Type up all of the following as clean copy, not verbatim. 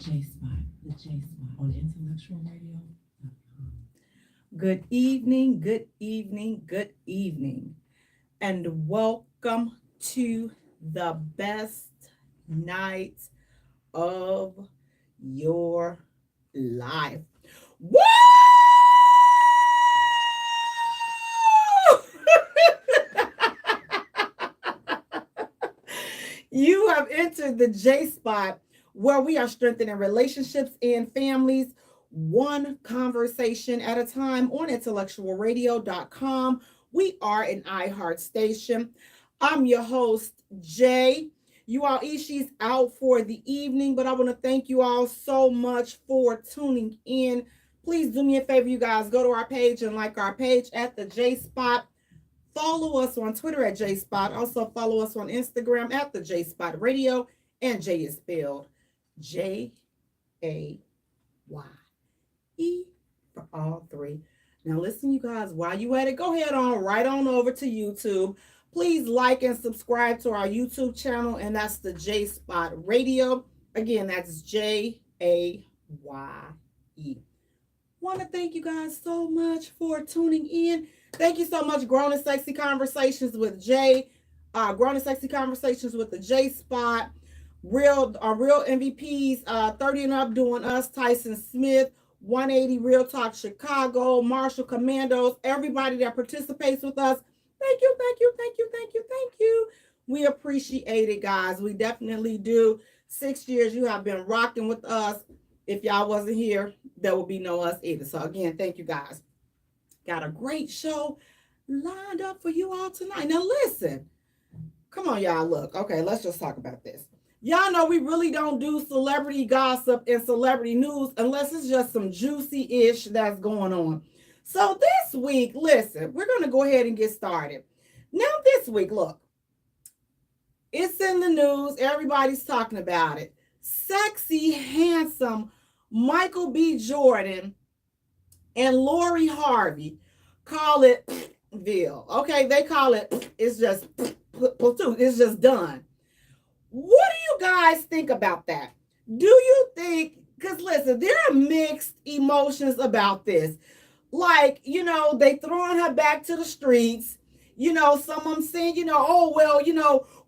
J Spot, the J Spot on Intellectual Radio. Good evening, good evening, good evening, and welcome to the best night of your life. Woo! You have entered the J Spot where we are strengthening relationships and families one conversation at a time on intellectualradio.com. We are an iHeart station. I'm your host, Jay. You all, Ishi's out for the evening, but I want to thank you all so much for tuning in. Please do me a favor, you guys. Go to our page and like our page at the J Spot. Follow us on Twitter at JSpot. Also follow us on Instagram at the JSpot Radio. And Jay is spelled Jaye for all three. Now listen, you guys, while you at it, go ahead on right on over to YouTube. Please like and subscribe to our YouTube channel, and that's the J Spot Radio. Again, that's Jaye. Want to thank you guys so much for tuning in. Thank you so much, Grown and Sexy Conversations with Jay. Grown and Sexy Conversations with the J Spot. Real MVPs, 30 and up doing us, Tyson Smith, 180 Real Talk Chicago, Marshall Commandos, everybody that participates with us. Thank you, thank you, thank you, thank you, thank you. We appreciate it, guys. We definitely do. 6 years you have been rocking with us. If y'all wasn't here, there will be no us either. So again, thank you guys. Got a great show lined up for you all tonight. Now listen, come on, y'all. Look, okay, let's just talk about this. Y'all know we really don't do celebrity gossip and celebrity news unless it's just some juicy-ish that's going on. So this week, listen, we're going to go ahead and get started. Now this week, look, it's in the news. Everybody's talking about it. Sexy, handsome Michael B. Jordan and Lori Harvey call it Ville. Okay, they call it, it's just done. What do you guys think about that? Do you think, because listen, there are mixed emotions about this. Like, they throwing her back to the streets. Some of them saying, oh, well,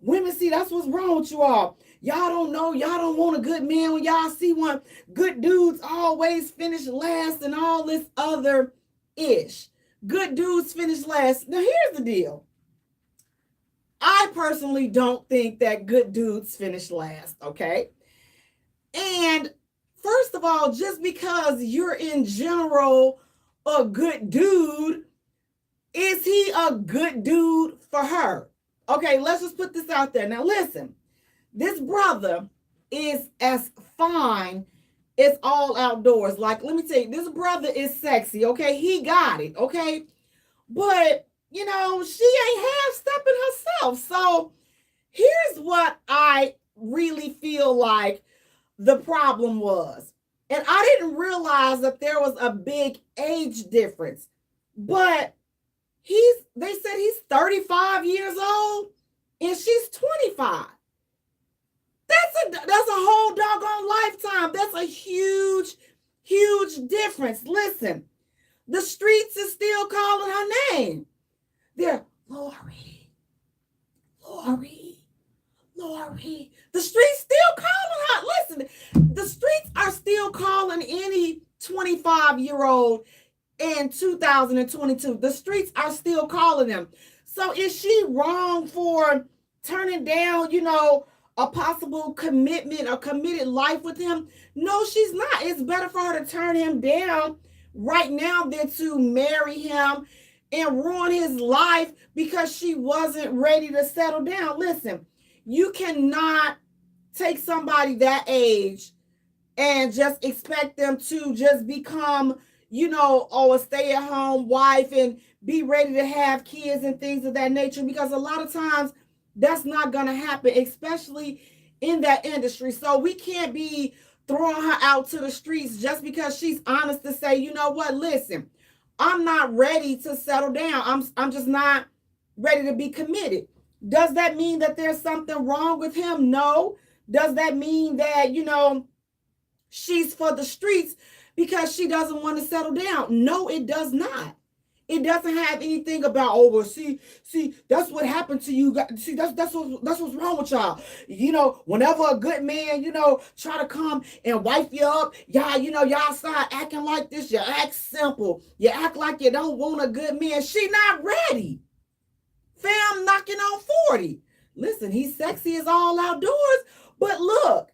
women, see, that's what's wrong with you all. Y'all don't know, y'all don't want a good man when y'all see one. Good dudes always finish last and all this other ish. Good dudes finish last. Now, here's the deal. I personally don't think that good dudes finish last, okay? And first of all, just because you're in general a good dude, is he a good dude for her? Okay, let's just put this out there. Now, listen. This brother is as fine as all outdoors. Like, let me tell you, this brother is sexy, okay? He got it, okay? But, she ain't half-stepping herself. So here's what I really feel like the problem was. And I didn't realize that there was a big age difference. But they said he's 35 years old and she's 25. That's a whole doggone lifetime. That's a huge, huge difference. Listen, the streets is still calling her name. They're Lori. The streets still calling her. Listen, the streets are still calling any 25-year-old in 2022. The streets are still calling them. So is she wrong for turning down, a possible commitment or committed life with him? No, she's not. It's better for her to turn him down right now than to marry him and ruin his life because she wasn't ready to settle down. Listen, you cannot take somebody that age and just expect them to just become, a stay-at-home wife and be ready to have kids and things of that nature, because a lot of times that's not going to happen, especially in that industry. So we can't be throwing her out to the streets just because she's honest to say, you know what, listen, I'm not ready to settle down. I'm just not ready to be committed. Does that mean that there's something wrong with him? No. Does that mean that, she's for the streets because she doesn't want to settle down. No, it does not. It doesn't have anything about, oh well, see, that's what happened to you. See, that's what's wrong with y'all. Whenever a good man, try to come and wipe you up, y'all start acting like this. You act simple. You act like you don't want a good man. She not ready. Fam knocking on 40. Listen, he's sexy as all outdoors, but look,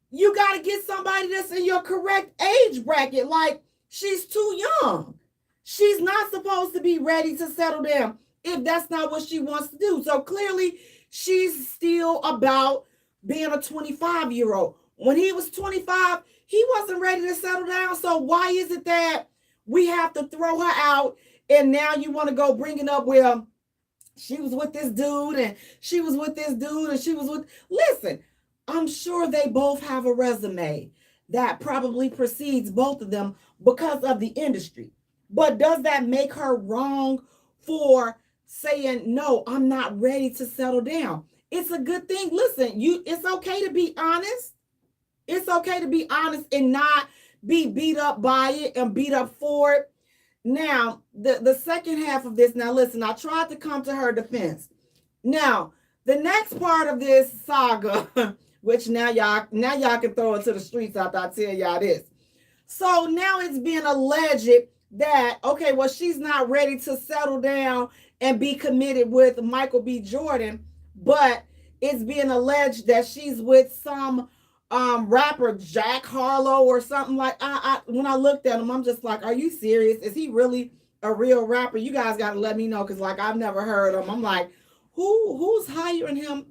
you got to get somebody that's in your correct age bracket. Like, she's too young. She's not supposed to be ready to settle down if that's not what she wants to do. So clearly, she's still about being a 25-year-old. When he was 25, he wasn't ready to settle down. So why is it that we have to throw her out and now you want to go bring it up? Well, she was with this dude and she was with this dude and she was with... Listen, I'm sure they both have a resume that probably precedes both of them because of the industry. But does that make her wrong for saying, no, I'm not ready to settle down? It's a good thing. Listen, it's okay to be honest. It's okay to be honest and not be beat up by it and beat up for it. Now, the second half of this, now listen, I tried to come to her defense. Now, the next part of this saga, which now y'all can throw it to the streets after I tell y'all this. So now it's being alleged that, okay, well, she's not ready to settle down and be committed with Michael B. Jordan, but it's being alleged that she's with some rapper, Jack Harlow or something like. When I looked at him, I'm just like, are you serious? Is he really a real rapper? You guys got to let me know, because like I've never heard him. I'm like, who's hiring him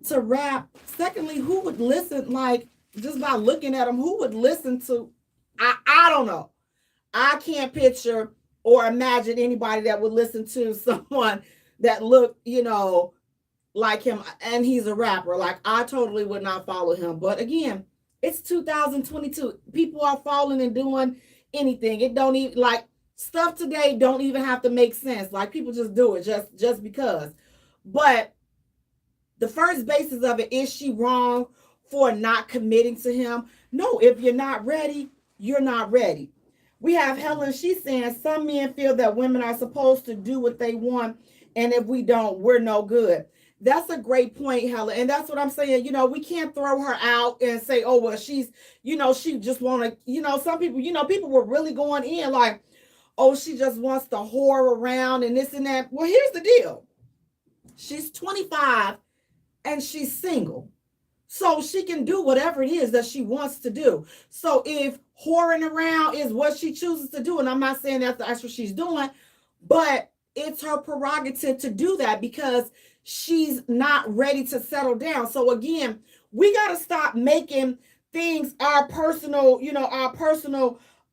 to rap? Secondly, who would listen? Like, just by looking at him, who would listen to? I don't know. I can't picture or imagine anybody that would listen to someone that looked, like him, and he's a rapper. Like, I totally would not follow him. But again, it's 2022. People are following and doing anything. It don't even, like, stuff today don't even have to make sense. Like, people just do it just because. But the first basis of it, is she wrong for not committing to him? No, if you're not ready, you're not ready. We have Helen. She's saying some men feel that women are supposed to do what they want, and if we don't, we're no good. That's a great point, Helen. And that's what I'm saying. We can't throw her out and say, oh, well, she's, she just want to, some people, people were really going in like, oh, she just wants to whore around and this and that. Well, here's the deal. She's 25 and she's single. So she can do whatever it is that she wants to do. So if whoring around is what she chooses to do, and I'm not saying that's what she's doing, but it's her prerogative to do that because she's not ready to settle down. So again, we got to stop making things our personal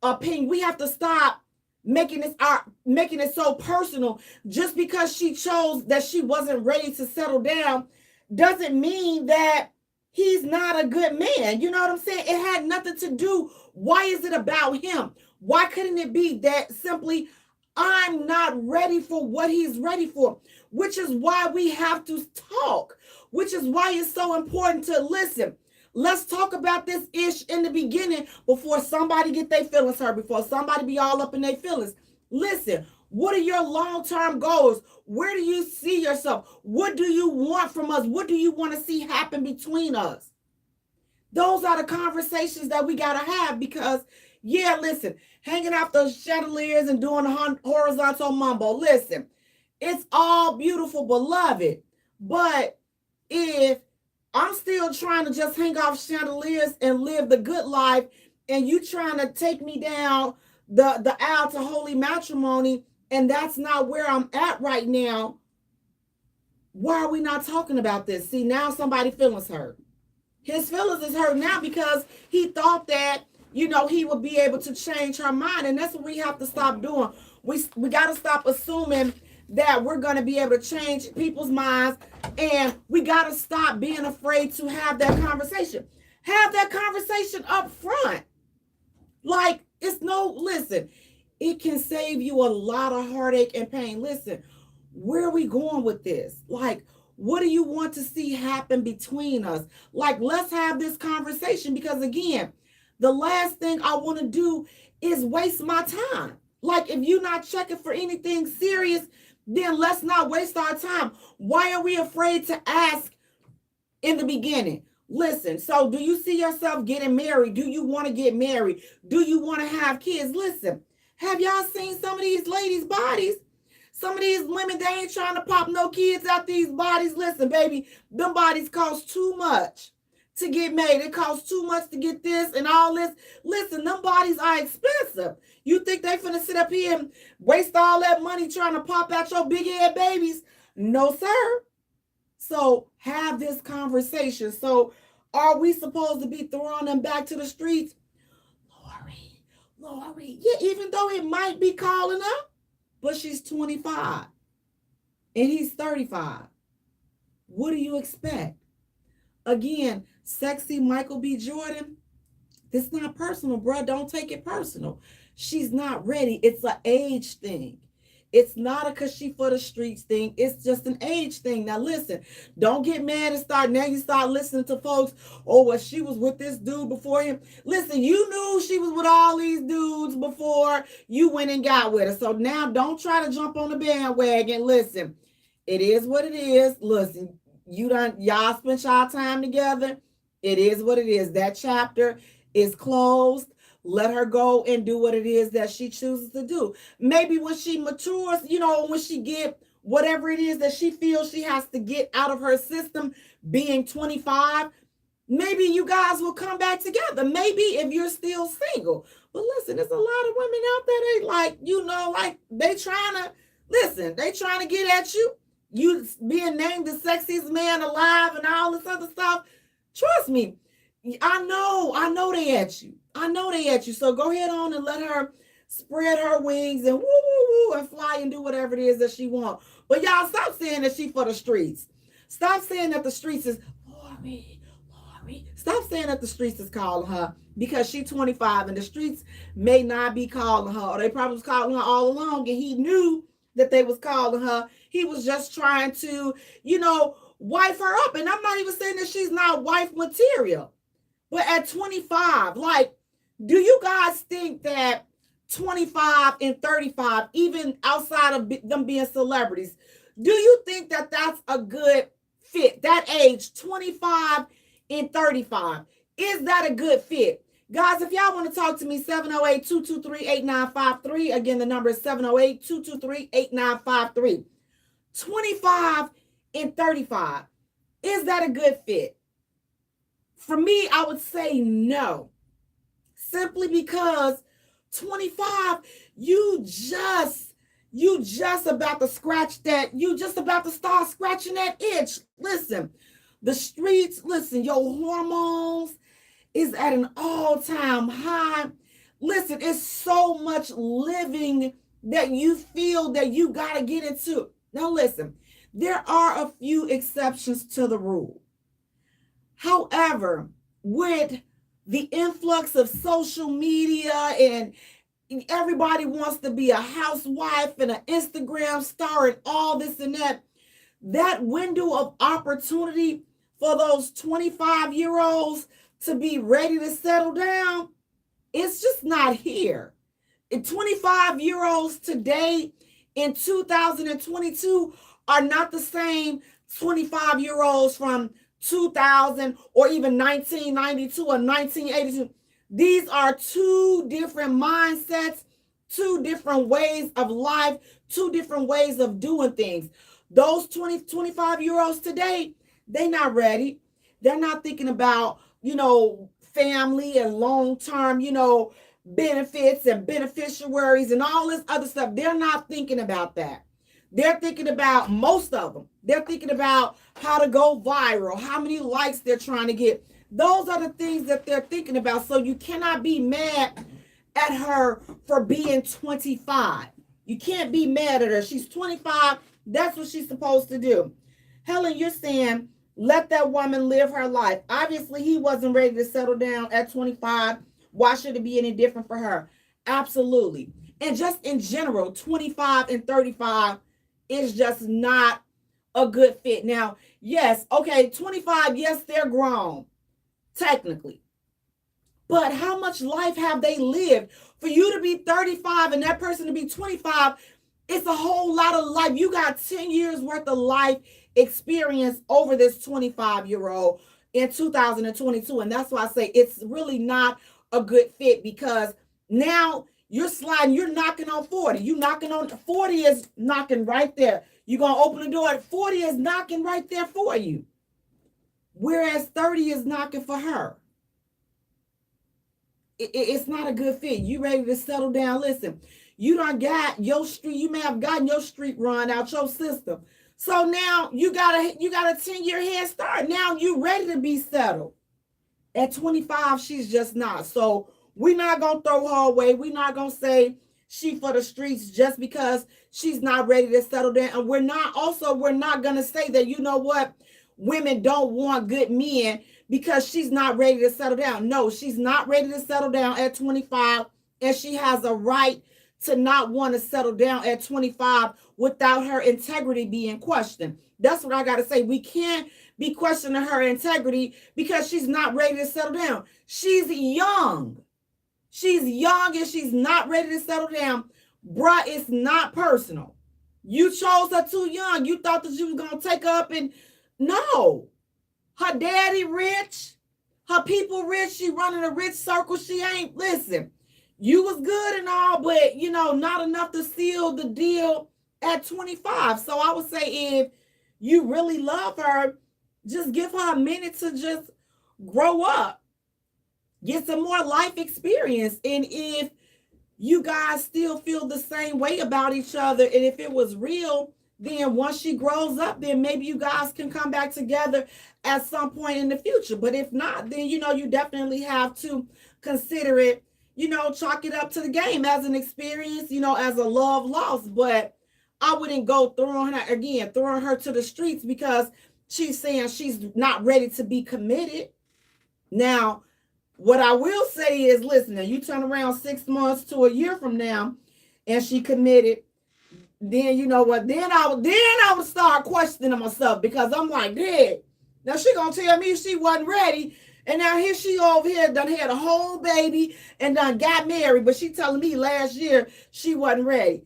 opinion. We have to stop making it so personal. Just because she chose that she wasn't ready to settle down doesn't mean that he's not a good man. You know what I'm saying? It had nothing to do. Why is it about him? Why couldn't it be that simply, I'm not ready for what he's ready for? Which is why we have to talk, which is why it's so important to listen. Let's talk about this ish in the beginning before somebody get their feelings hurt, before somebody be all up in their feelings. Listen, what are your long-term goals? Where do you see yourself? What do you want from us? What do you want to see happen between us? Those are the conversations that we got to have because, yeah, listen, hanging off those chandeliers and doing the horizontal mumbo. Listen, it's all beautiful, beloved. But if I'm still trying to just hang off chandeliers and live the good life, and you trying to take me down the aisle to holy matrimony, and that's not where I'm at right now, why are we not talking about this? See, now somebody's feelings hurt. His feelings is hurt now because he thought that, he would be able to change her mind. And that's what we have to stop doing. We got to stop assuming that we're going to be able to change people's minds. And we got to stop being afraid to have that conversation. Have that conversation up front. Like, listen, it can save you a lot of heartache and pain. Listen, where are we going with this? Like, what do you want to see happen between us? Like, let's have this conversation because, again, The last thing I want to do is waste my time. Like, if you're not checking for anything serious, then let's not waste our time. Why are we afraid to ask in the beginning? Listen, so do you see yourself getting married? Do you want to get married? Do you want to have kids? Listen, have y'all seen some of these ladies' bodies? Some of these women, they ain't trying to pop no kids out these bodies. Listen, baby, them bodies cost too much to get made. It costs too much to get this and all this. Listen, them bodies are expensive. You think they finna sit up here and waste all that money trying to pop out your big head babies? No, sir. So have this conversation. So are we supposed to be throwing them back to the streets? Lori, yeah, even though it might be calling up, but she's 25 and he's 35. What do you expect? Again, sexy Michael B. Jordan, it's not personal, bro. Don't take it personal. She's not ready. It's an age thing. It's not a cause she for the streets thing. It's just an age thing. Now listen, don't get mad and you start listening to folks, oh, well, she was with this dude before him. Listen, you knew she was with all these dudes before you went and got with her. So now don't try to jump on the bandwagon. Listen, it is what it is. Listen, y'all spent y'all time together. It is what it is. That chapter is closed. Let her go and do what it is that she chooses to do. Maybe when she matures, when she get whatever it is that she feels she has to get out of her system, being 25, maybe you guys will come back together. Maybe if you're still single. But listen, there's a lot of women out there, they trying to get at you. You being named the sexiest man alive and all this other stuff. Trust me, I know they at you. So go ahead on and let her spread her wings and woo, woo, woo, and fly and do whatever it is that she wants. But y'all stop saying that she for the streets. Stop saying that the streets is Lori. Stop saying that the streets is calling her because she's 25 and the streets may not be calling her, or they probably was calling her all along and he knew that they was calling her. He was just trying to, wife her up. And I'm not even saying that she's not wife material. But at 25, do you guys think that 25 and 35, even outside of them being celebrities, do you think that that's a good fit? That age, 25 and 35, is that a good fit? Guys, if y'all want to talk to me, 708-223-8953. Again, the number is 708-223-8953. 25 and 35, is that a good fit? For me, I would say no. Simply because 25, you just about to scratch that, you just about to start scratching that itch. Listen, the streets, your hormones is at an all-time high. Listen, it's so much living that you feel that you got to get into. Now listen, there are a few exceptions to the rule. However, with the influx of social media and everybody wants to be a housewife and an Instagram star and all this and that window of opportunity for those 25-year-olds to be ready to settle down, it's just not here. And 25-year-olds today in 2022 are not the same 25-year-olds from 2000 or even 1992 or 1982. These are two different mindsets, two different ways of life, two different ways of doing things. Those 25-year-olds today, they're not ready. They're not thinking about, family and long-term, benefits and beneficiaries and all this other stuff. They're not thinking about that. They're thinking about, most of them, they're thinking about how to go viral, how many likes they're trying to get. Those are the things that they're thinking about. So you cannot be mad at her for being 25. You can't be mad at her. She's 25. That's what she's supposed to do. Helen, you're saying, let that woman live her life. Obviously, he wasn't ready to settle down at 25. Why should it be any different for her? Absolutely. And just in general, 25 and 35 is just not a good fit. Now, yes, okay, 25, yes, they're grown, technically. But how much life have they lived? For you to be 35 and that person to be 25, it's a whole lot of life. You got 10 years worth of life experience over this 25-year-old in 2022. And that's why I say it's really not a good fit, because now you're sliding, you're knocking on 40. You knocking on 40 is knocking right there. You're going to open the door at 40 is knocking right there for you. Whereas 30 is knocking for her. It's not a good fit. You ready to settle down? Listen, you done got your street. You may have gotten your street run out your system. So now you got a 10-year head start. Now you ready to be settled. At 25, she's just not. So we're not going to throw her away. We're not going to say she for the streets just because she's not ready to settle down. And we're not going to say that, you know what, women don't want good men because she's not ready to settle down. No, she's not ready to settle down at 25, and she has a right to not want to settle down at 25 without her integrity being questioned. That's what I got to say. We can't be questioning her integrity because she's not ready to settle down. She's young. She's young and she's not ready to settle down. Bruh, it's not personal. You chose her too young. You thought that you was going to take her up and no. Her daddy rich. Her people rich. She running a rich circle. She ain't. Listen, you was good and all, but, you know, not enough to seal the deal at 25. So I would say if you really love her, just give her a minute to just grow up. Get some more life experience. And if you guys still feel the same way about each other, and if it was real, then once she grows up, then maybe you guys can come back together at some point in the future. But if not, then, you know, you definitely have to consider it, you know, chalk it up to the game as an experience, you know, as a love lost. But I wouldn't go throwing her to the streets because she's saying she's not ready to be committed. Now, what I will say is, listen, now you turn around 6 months to a year from now and she committed, then you know what? Then I would start questioning myself, because I'm like, Dad, now she gonna tell me she wasn't ready, and now here she over here done had a whole baby and done got married, but she telling me last year she wasn't ready.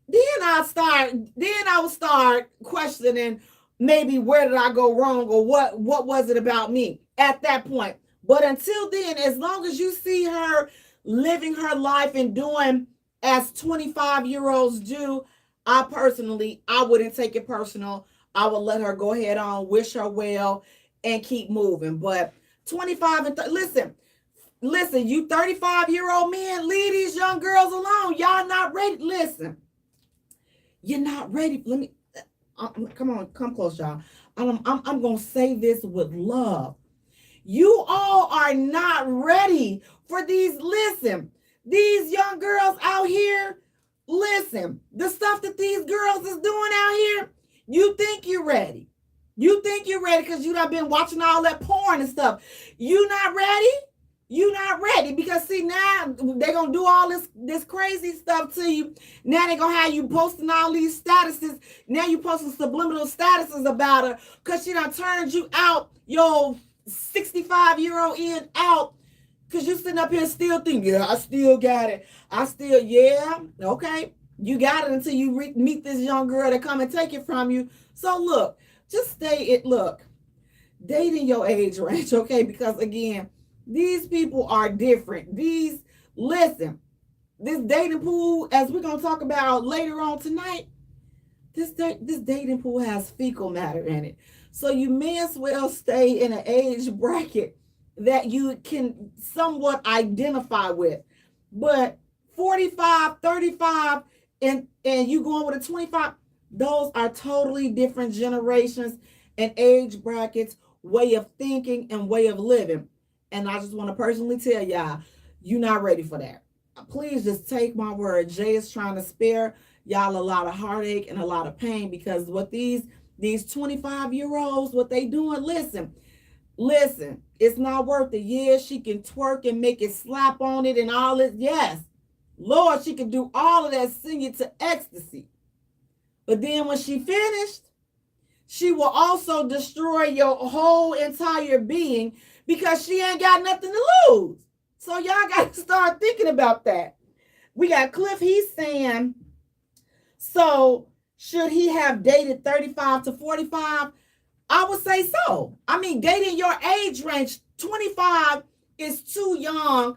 Then I would start questioning maybe where did I go wrong, or what was it about me at that point. But until then, as long as you see her living her life and doing as 25-year-olds do, I wouldn't take it personal. I would let her go ahead on, wish her well, and keep moving. But 25 and listen, you 35-year-old men, leave these young girls alone. Y'all not ready. Listen, you're not ready. Let me, come on, come close, y'all. I'm going to say this with love. You all are not ready for these. Listen, these young girls out here, listen, the stuff that these girls is doing out here, you think you're ready. You think you're ready because you done been watching all that porn and stuff. You not ready? You not ready, because see, now they're going to do all this crazy stuff to you. Now they're going to have you posting all these statuses. Now you posting subliminal statuses about her because she done turned you out, your 65-year-old in out, because you sitting up here still thinking, yeah, I still got it. Yeah, okay. You got it until you meet this young girl that come and take it from you. So look, just date in your age range, okay? Because again, these people are different. Listen, this dating pool, as we're going to talk about later on tonight, this dating pool has fecal matter in it. So you may as well stay in an age bracket that you can somewhat identify with. But 45, 35, and you going with a 25, those are totally different generations and age brackets, way of thinking and way of living. And I just want to personally tell y'all, you're not ready for that. Please just take my word. Jay is trying to spare y'all a lot of heartache and a lot of pain, because what these 25-year-olds, what they doing, listen, it's not worth it. Yeah, she can twerk and make it slap on it and all this. Yes, Lord, she can do all of that, sing it to ecstasy. But then when she finished, she will also destroy your whole entire being, because she ain't got nothing to lose. So y'all got to start thinking about that. We got Cliff, he's saying, so should he have dated 35 to 45? I would say so. I mean, dating your age range, 25 is too young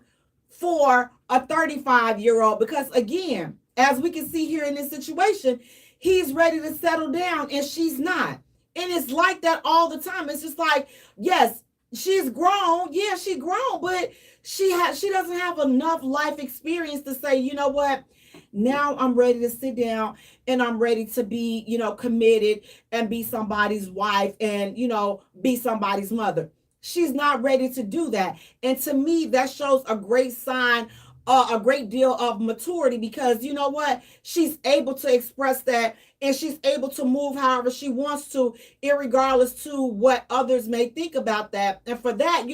for a 35-year-old because, again, as we can see here in this situation, he's ready to settle down and she's not. And it's like that all the time. It's just like, yes, she's grown. Yeah, she's grown, but she doesn't have enough life experience to say, you know what? Now I'm ready to sit down and I'm ready to be, committed and be somebody's wife and, be somebody's mother. She's not ready to do that. And to me, that shows a great sign, a great deal of maturity because you know what? She's able to express that and she's able to move however she wants to, irregardless to what others may think about that. And for that,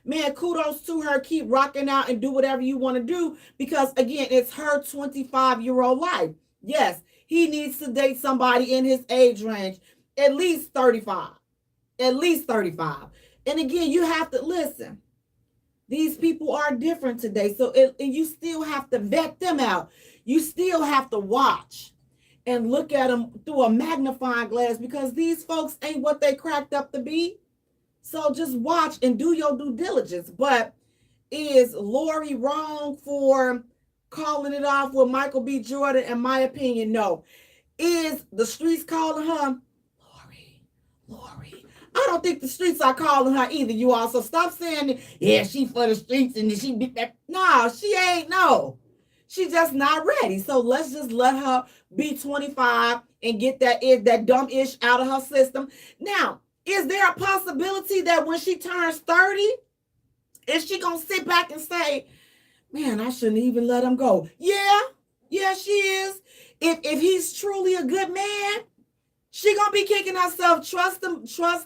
man, kudos to her. Keep rocking out and do whatever you want to do because, again, it's her 25-year-old life. Yes, he needs to date somebody in his age range, at least 35. At least 35. And again, you have to listen. These people are different today. So and you still have to vet them out. You still have to watch and look at them through a magnifying glass because these folks ain't what they cracked up to be. So just watch and do your due diligence. But is Lori wrong for calling it off with Michael B. Jordan? In my opinion, no. Is the streets calling her? Lori. I don't think the streets are calling her either, you all. So stop saying, yeah, she for the streets and she beat that. No, she ain't. No. She's just not ready. So let's just let her be 25 and get that dumb ish out of her system. Now, is there a possibility that when she turns 30, is she going to sit back and say, man, I shouldn't even let him go? Yeah, she is. If he's truly a good man, she gonna be kicking herself. Trust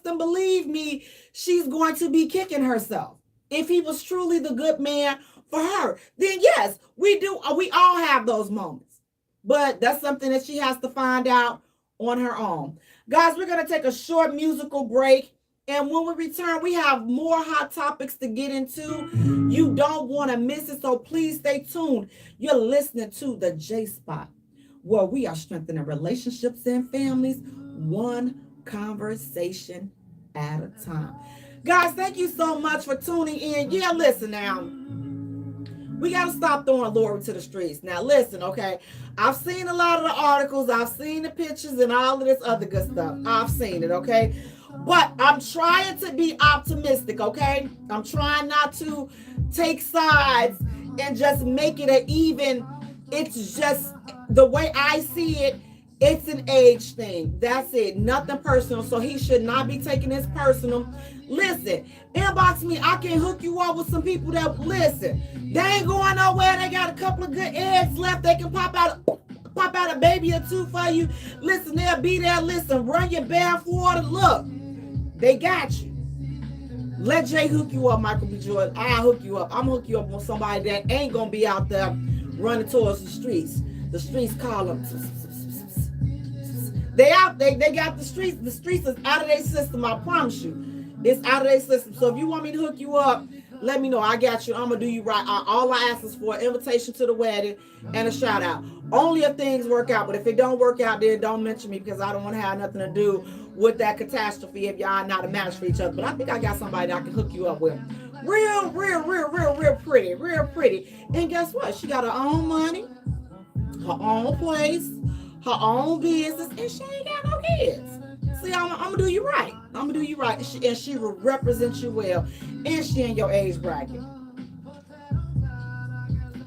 and believe me, she's going to be kicking herself. If he was truly the good man for her, then yes, we do. We all have those moments. But that's something that she has to find out on her own. Guys, we're gonna take a short musical break. And when we return, we have more hot topics to get into. You don't want to miss it, so please stay tuned. You're listening to the J Spot, where we are strengthening relationships and families one conversation at a time. Guys, thank you so much for tuning in. Yeah, listen now. We got to stop throwing Lori to the streets. Now, listen, okay? I've seen a lot of the articles. I've seen the pictures and all of this other good stuff. I've seen it, okay? But I'm trying to be optimistic, okay? I'm trying not to take sides and just make it an even. It's just the way I see it. It's an age thing. That's it. Nothing personal. So he should not be taking this personal. Listen, inbox me. I can hook you up with some people that listen. They ain't going nowhere. They got a couple of good eggs left. They can pop out a baby or two for you. Listen, they'll be there. Listen, run your bath water. Look, they got you. Let Jay hook you up, Michael B. Jordan. I'll hook you up. I'm gonna hook you up with somebody that ain't gonna be out there running towards the streets. The streets call them. They out. They got the streets. The streets is out of their system. I promise you, it's out of their system. So if you want me to hook you up, let me know. I got you. I'm gonna do you right. All I ask is for an invitation to the wedding and a shout out. Only if things work out. But if it don't work out, then don't mention me because I don't want to have nothing to do with that catastrophe if y'all not a match for each other. But I think I got somebody that I can hook you up with. Real pretty. And guess what? She got her own money, her own place, her own business, and she ain't got no kids. See, I'm gonna do you right. And she will represent you well. And she in your age bracket.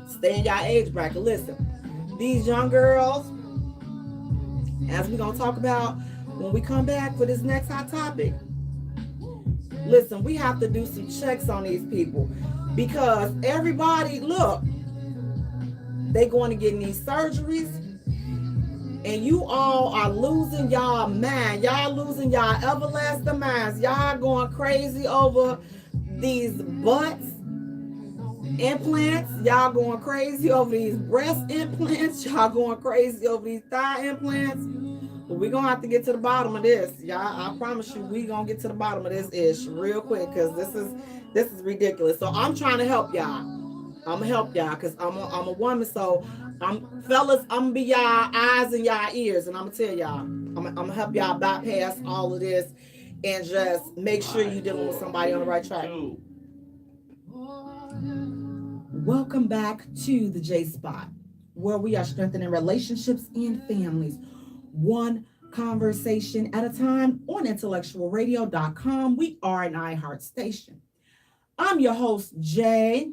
Stay in your age bracket. Listen, these young girls, as we're gonna talk about when we come back for this next hot topic. Listen, we have to do some checks on these people because everybody, look, they going to get these surgeries and you all are losing y'all mind. Y'all losing y'all everlasting minds. Y'all going crazy over these butts implants. Y'all going crazy over these breast implants. Y'all going crazy over these thigh implants. But we're going to have to get to the bottom of this. Y'all, I promise you, we're going to get to the bottom of this ish real quick because this is ridiculous. So I'm trying to help y'all. I'm gonna help y'all because I'm a woman. So fellas, I'm gonna be y'all eyes and y'all ears, and I'm gonna tell y'all, I'm gonna help y'all bypass all of this and just make sure you're dealing with somebody on the right track. Welcome back to the J Spot, where we are strengthening relationships and families, one conversation at a time on intellectualradio.com. We are an iHeart station. I'm your host, Jay.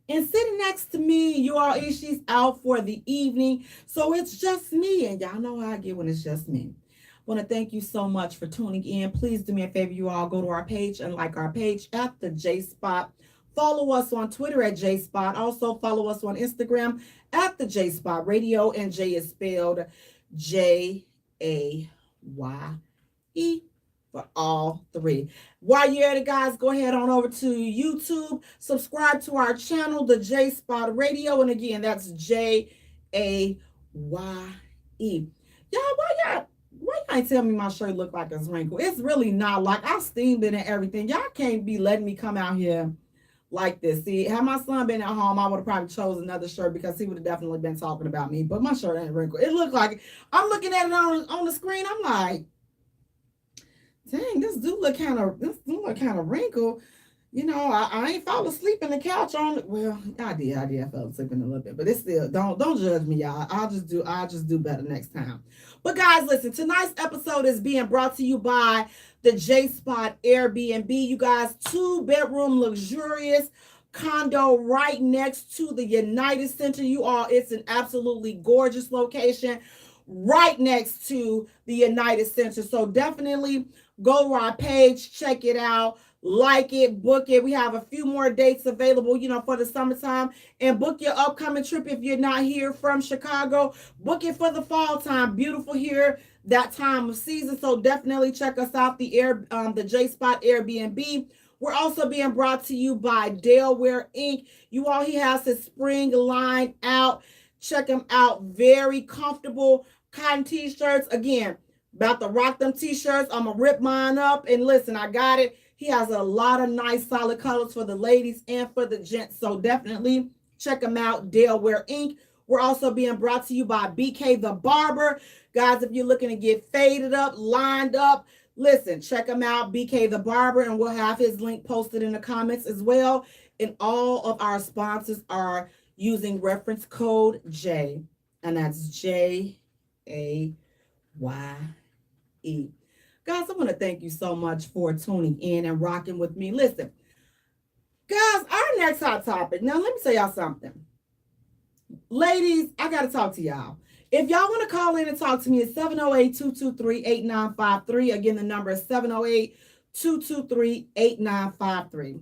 And sitting next to me, you all, she's out for the evening. So it's just me. And y'all know how I get when it's just me. I want to thank you so much for tuning in. Please do me a favor, you all go to our page and like our page at the J Spot. Follow us on Twitter at J Spot. Also follow us on Instagram at the J Spot Radio. And J is spelled Jaye for all three. While you're at it, guys, go ahead on over to YouTube. Subscribe to our channel, the J Spot Radio. And again, that's Jaye. Y'all, why you ain't tell me my shirt look like it's wrinkled? It's really not. Like, I steamed it and everything. Y'all can't be letting me come out here like this. See, had my son been at home, I would have probably chose another shirt because he would have definitely been talking about me. But my shirt ain't wrinkled. It looked like, I'm looking at it on the screen. I'm like, dang, this do look kind of wrinkled. You know, I ain't fall asleep in the couch on it. Well, I did. I fell asleep in a little bit, but it's still, don't judge me, y'all. I'll just do better next time. But guys, listen, tonight's episode is being brought to you by the J Spot Airbnb. You guys, 2-bedroom luxurious condo right next to the United Center. You all, it's an absolutely gorgeous location right next to the United Center. So definitely go to our page, check it out. Like it, book it. We have a few more dates available, for the summertime. And book your upcoming trip if you're not here from Chicago. Book it for the fall time. Beautiful here that time of season. So definitely check us out, the J Spot Airbnb. We're also being brought to you by Delaware Inc. You all, he has his spring line out. Check him out. Very comfortable cotton t-shirts. Again, about to rock them t-shirts. I'm going to rip mine up. And listen, I got it. He has a lot of nice solid colors for the ladies and for the gents. So definitely check them out, Delaware Inc. We're also being brought to you by BK the Barber. Guys, if you're looking to get faded up, lined up, listen, check him out, BK the Barber, and we'll have his link posted in the comments as well. And all of our sponsors are using reference code J, and that's Jaye. Guys, I want to thank you so much for tuning in and rocking with me. Listen, guys, our next hot topic. Now, let me tell y'all something. Ladies, I got to talk to y'all. If y'all want to call in and talk to me, it's 708-223-8953. Again, the number is 708-223-8953.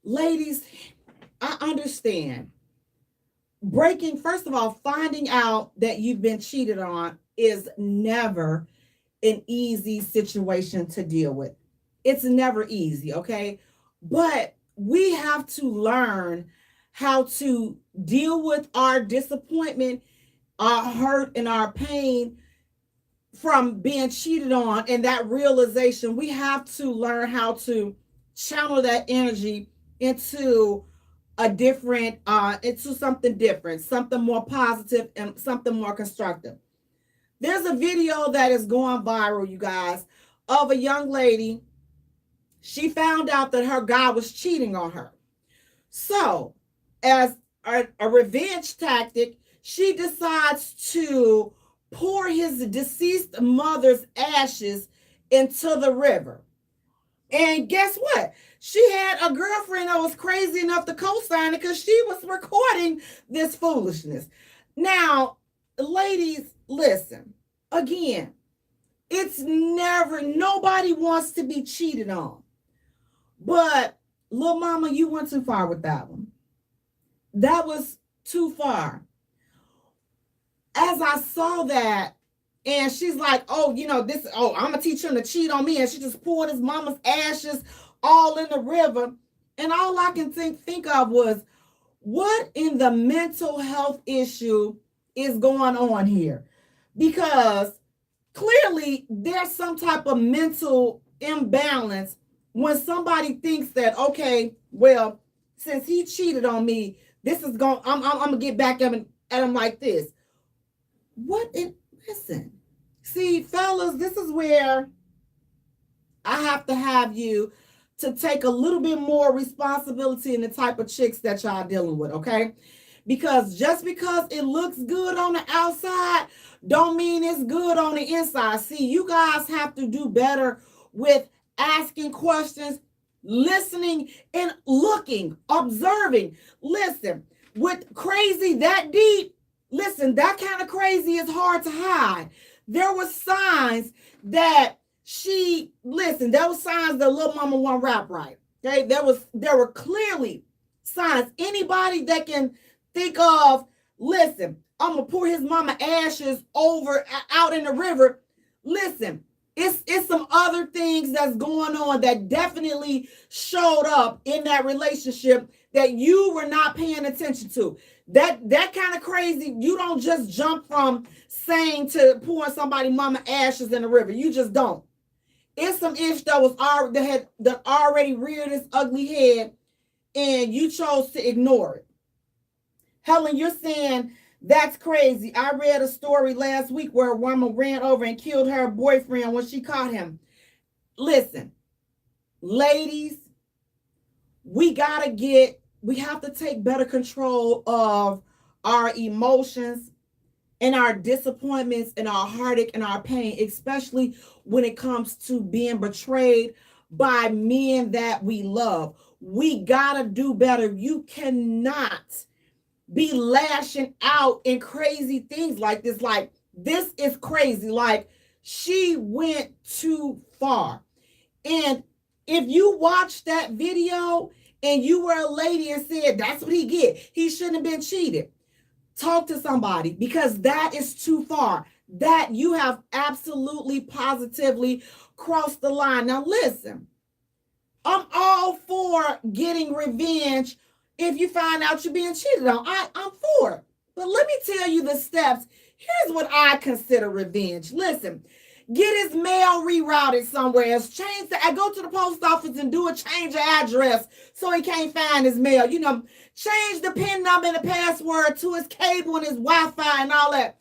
Ladies, I understand. First of all, finding out that you've been cheated on is never an easy situation to deal with. It's never easy, okay? But we have to learn how to deal with our disappointment, our hurt, and our pain from being cheated on, and that realization. We have to learn how to channel that energy into into something different, something more positive, and something more constructive. There's a video that is going viral, you guys, of a young lady. She found out that her guy was cheating on her. So, as a revenge tactic, she decides to pour his deceased mother's ashes into the river. And guess what? She had a girlfriend that was crazy enough to co-sign it because she was recording this foolishness. Now, ladies, listen, again, nobody wants to be cheated on. But, little mama, you went too far with that one. That was too far. As I saw that, and she's like, I'm going to teach him to cheat on me. And she just poured his mama's ashes all in the river. And all I can think of was, what in the mental health issue is going on here? Because clearly there's some type of mental imbalance when somebody thinks that, okay, well, since he cheated on me, this is going. I'm gonna get back at him like this. What? Listen, see, fellas, this is where I have to have you to take a little bit more responsibility in the type of chicks that y'all dealing with, okay? Because just because it looks good on the outside don't mean it's good on the inside. See, you guys have to do better with asking questions, listening, and looking, observing. Listen, with crazy that deep, listen, that kind of crazy is hard to hide. There were signs that there were signs that little mama won't rap right. Okay, there were clearly signs. Anybody that can think of, listen, I'm gonna pour his mama ashes over out in the river. Listen, it's some other things that's going on that definitely showed up in that relationship that you were not paying attention to. That kind of crazy, you don't just jump from saying to pouring somebody mama ashes in the river. You just don't. It's some ish that was already reared its ugly head, and you chose to ignore it. Helen, you're saying that's crazy. I read a story last week where a woman ran over and killed her boyfriend when she caught him. Listen, ladies, we have to take better control of our emotions and our disappointments and our heartache and our pain, especially when it comes to being betrayed by men that we love. We gotta do better. You cannot be lashing out in crazy things like this. Like, this is crazy. Like, she went too far. And if you watch that video and you were a lady and said, that's what he shouldn't have been cheated, talk to somebody, because that is too far. That you have absolutely positively crossed the line. Now listen, I'm all for getting revenge if you find out you're being cheated on. I'm for it. But let me tell you the steps. Here's what I consider revenge. Listen, get his mail rerouted somewhere else. I go to the post office and do a change of address so he can't find his mail. Change the PIN number and the password to his cable and his Wi-Fi and all that.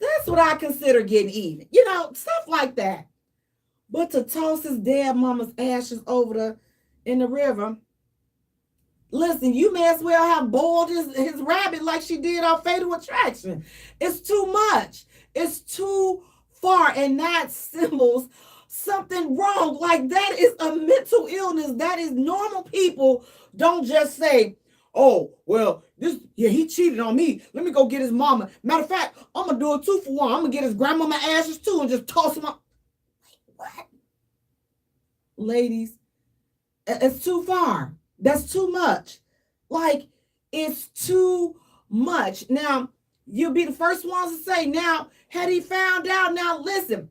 That's what I consider getting even. Stuff like that. But to toss his dead mama's ashes in the river, listen, you may as well have boiled his rabbit like she did on Fatal Attraction. It's too much. It's too far, and that symbols something wrong. Like, that is a mental illness. That is normal people don't just say, oh, well, he cheated on me. Let me go get his mama. Matter of fact, I'm going to do a 2-for-1. I'm going to get his grandmama ashes too and just toss them up. What? Ladies, it's too far. That's too much. Like, it's too much. Now, you'll be the first ones to say, now, had he found out, now listen,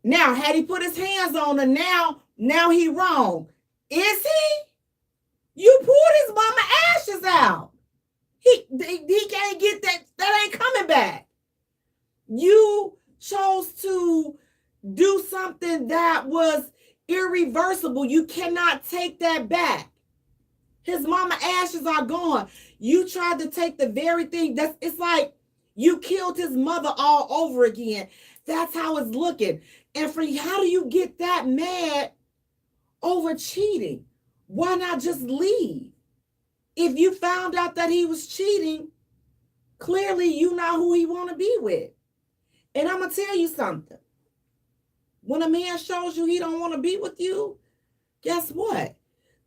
now, had he put his hands on her, now he wrong. Is he? You poured his mama ashes out. He can't get that. That ain't coming back. You chose to do something that was irreversible. You cannot take that back. His mama ashes are gone. You tried to take the very thing it's like you killed his mother all over again. That's how it's looking. And how do you get that mad over cheating? Why not just leave? If you found out that he was cheating, clearly you know who he want to be with. And I'm going to tell you something. When a man shows you he don't want to be with you, guess what?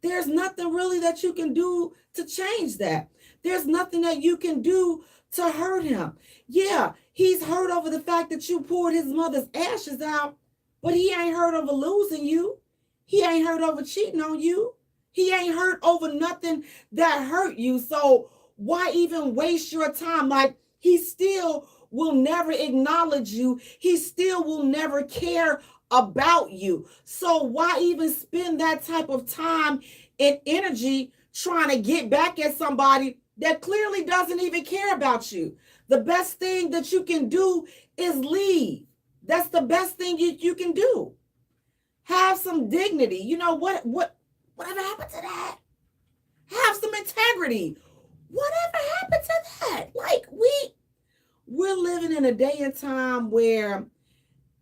There's nothing really that you can do to change that. There's nothing that you can do to hurt him. Yeah, he's hurt over the fact that you poured his mother's ashes out, but he ain't hurt over losing you. He ain't hurt over cheating on you. He ain't hurt over nothing that hurt you. So why even waste your time? Like, he still will never acknowledge you. He still will never care about you. So why even spend that type of time and energy trying to get back at somebody that clearly doesn't even care about you? The best thing that you can do is leave. That's the best thing you can do. Have some dignity. You know whatever happened to that? Have some integrity. Whatever happened to that? Like we're living in a day and time where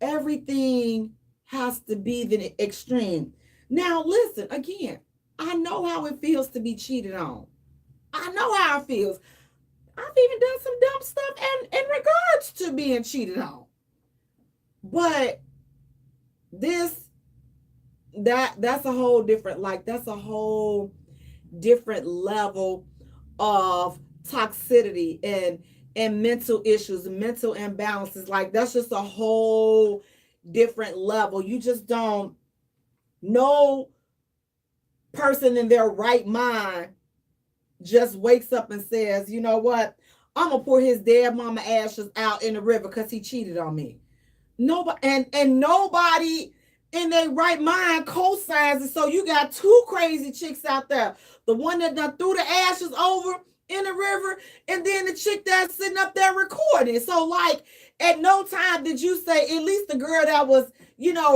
everything has to be the extreme. Now, listen, again, I know how it feels to be cheated on. I know how it feels. I've even done some dumb stuff in regards to being cheated on. But this that's a whole different, like, that's a whole different level of toxicity and mental issues, mental imbalances. Like, that's just a whole different level. You just don't, no person in their right mind just wakes up and says, you know what, I'm gonna pour his dead mama ashes out in the river because he cheated on me. Nobody, and nobody in their right mind co-signs it. So you got two crazy chicks out there. The one that done threw the ashes over in the river, and then the chick that's sitting up there recording. So, like, at no time did you say, at least the girl that was,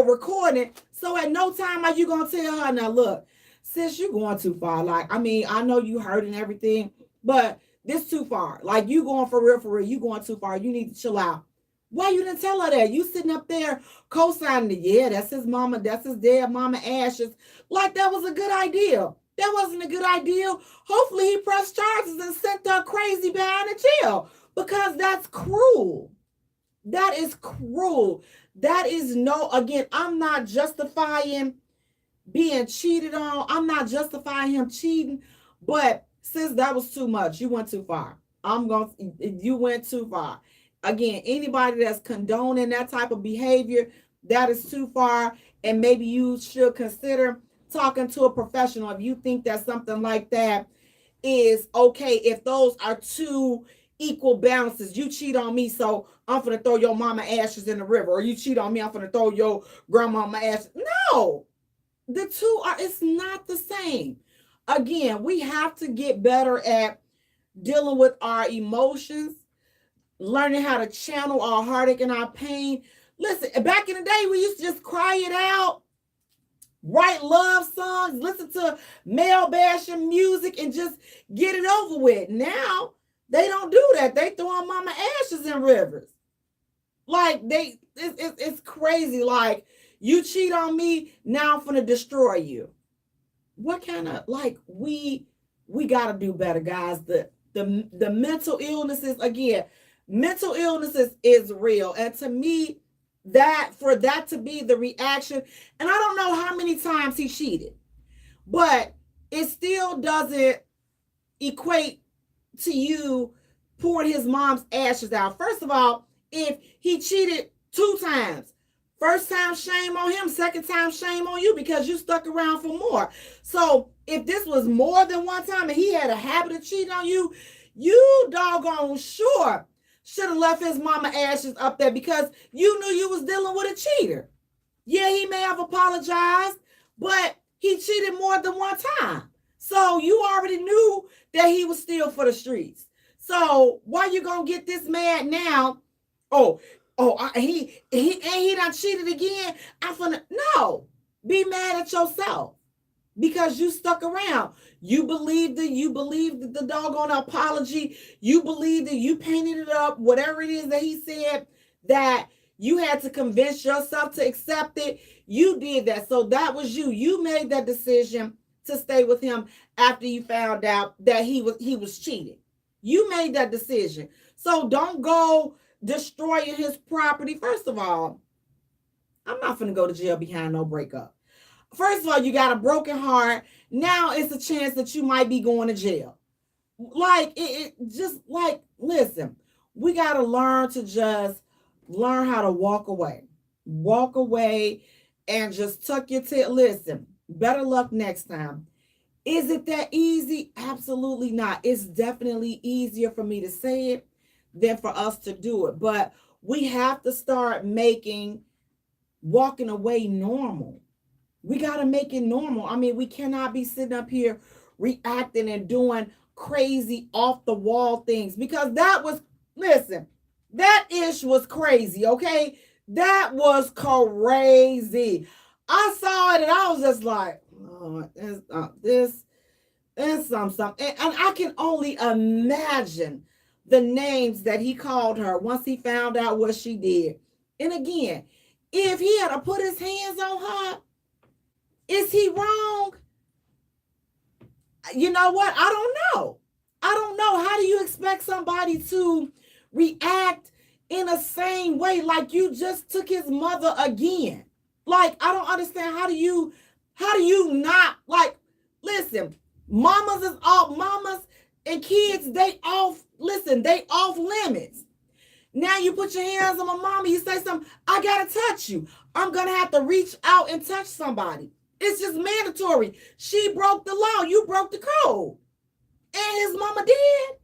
recording. So at no time are you gonna tell her, now look, sis, you going too far. Like, I mean, I know you hurt and everything, but this too far. Like, you going for real, you going too far. You need to chill out. Why you didn't tell her that? You sitting up there co-signing it. Yeah, that's his mama. That's his dead mama ashes. Like, that was a good idea. That wasn't a good idea. Hopefully he pressed charges and sent her crazy behind the jail, because that's cruel. That is cruel. That is again, I'm not justifying being cheated on. I'm not justifying him cheating, but sis, that was too much. You went too far. You went too far. Again, anybody that's condoning that type of behavior, that is too far. And maybe you should consider talking to a professional if you think that something like that is okay. If those are two equal balances, you cheat on me, so I'm gonna throw your mama ashes in the river, or you cheat on me, I'm gonna throw your grandmama ashes. No, the two are, it's not the same. Again, we have to get better at dealing with our emotions, learning how to channel our heartache and our pain. Listen, back in the day, we used to just cry it out, write love songs, listen to male bashing music, and just get it over with. Now, they don't do that. They throw on mama ashes in rivers. Like, it's crazy. Like, you cheat on me, now I'm gonna destroy you. What kind of, like, we gotta do better, guys. The mental illnesses, again, mental illnesses is real. And to me, that for that to be the reaction, and I don't know how many times he cheated, but it still doesn't equate to you pouring his mom's ashes out. First of all, if he cheated 2 times, first time, shame on him. Second time, shame on you, because you stuck around for more. So if this was more than one time and he had a habit of cheating on you, you doggone sure should have left his mama ashes up there, because you knew you was dealing with a cheater. Yeah, he may have apologized, but he cheated more than one time. So you already knew that he was still for the streets. So why you gonna get this mad now? He done cheated again. No, be mad at yourself, because you stuck around. You believed the doggone apology. You believed it. You painted it up. Whatever it is that he said, that you had to convince yourself to accept it. You did that. So that was you. You made that decision to stay with him after you found out that he was cheating. You made that decision. So don't go destroying his property. First of all, I'm not going to go to jail behind no breakup. First of all, you got a broken heart. Now it's a chance that you might be going to jail. Like, it just, like, listen, we got to learn how to walk away. Walk away and just tuck your tail. Listen, better luck next time. Is it that easy? Absolutely not. It's definitely easier for me to say it than for us to do it. But we have to start making walking away normal. We got to make it normal. I mean, we cannot be sitting up here reacting and doing crazy off the wall things, because that ish was crazy, okay? That was crazy. I saw it and I was just like, oh, this. and some. And I can only imagine the names that he called her once he found out what she did. And again, if he had to put his hands on her, is he wrong? You know what? I don't know. I don't know. How do you expect somebody to react in the same way like you just took his mother again? Like, I don't understand. How do you not, like, listen, mamas and kids, they off limits. Now you put your hands on my mama, you say something, I gotta touch you. I'm gonna have to reach out and touch somebody. It's just mandatory. She broke the law, you broke the code. And his mama did.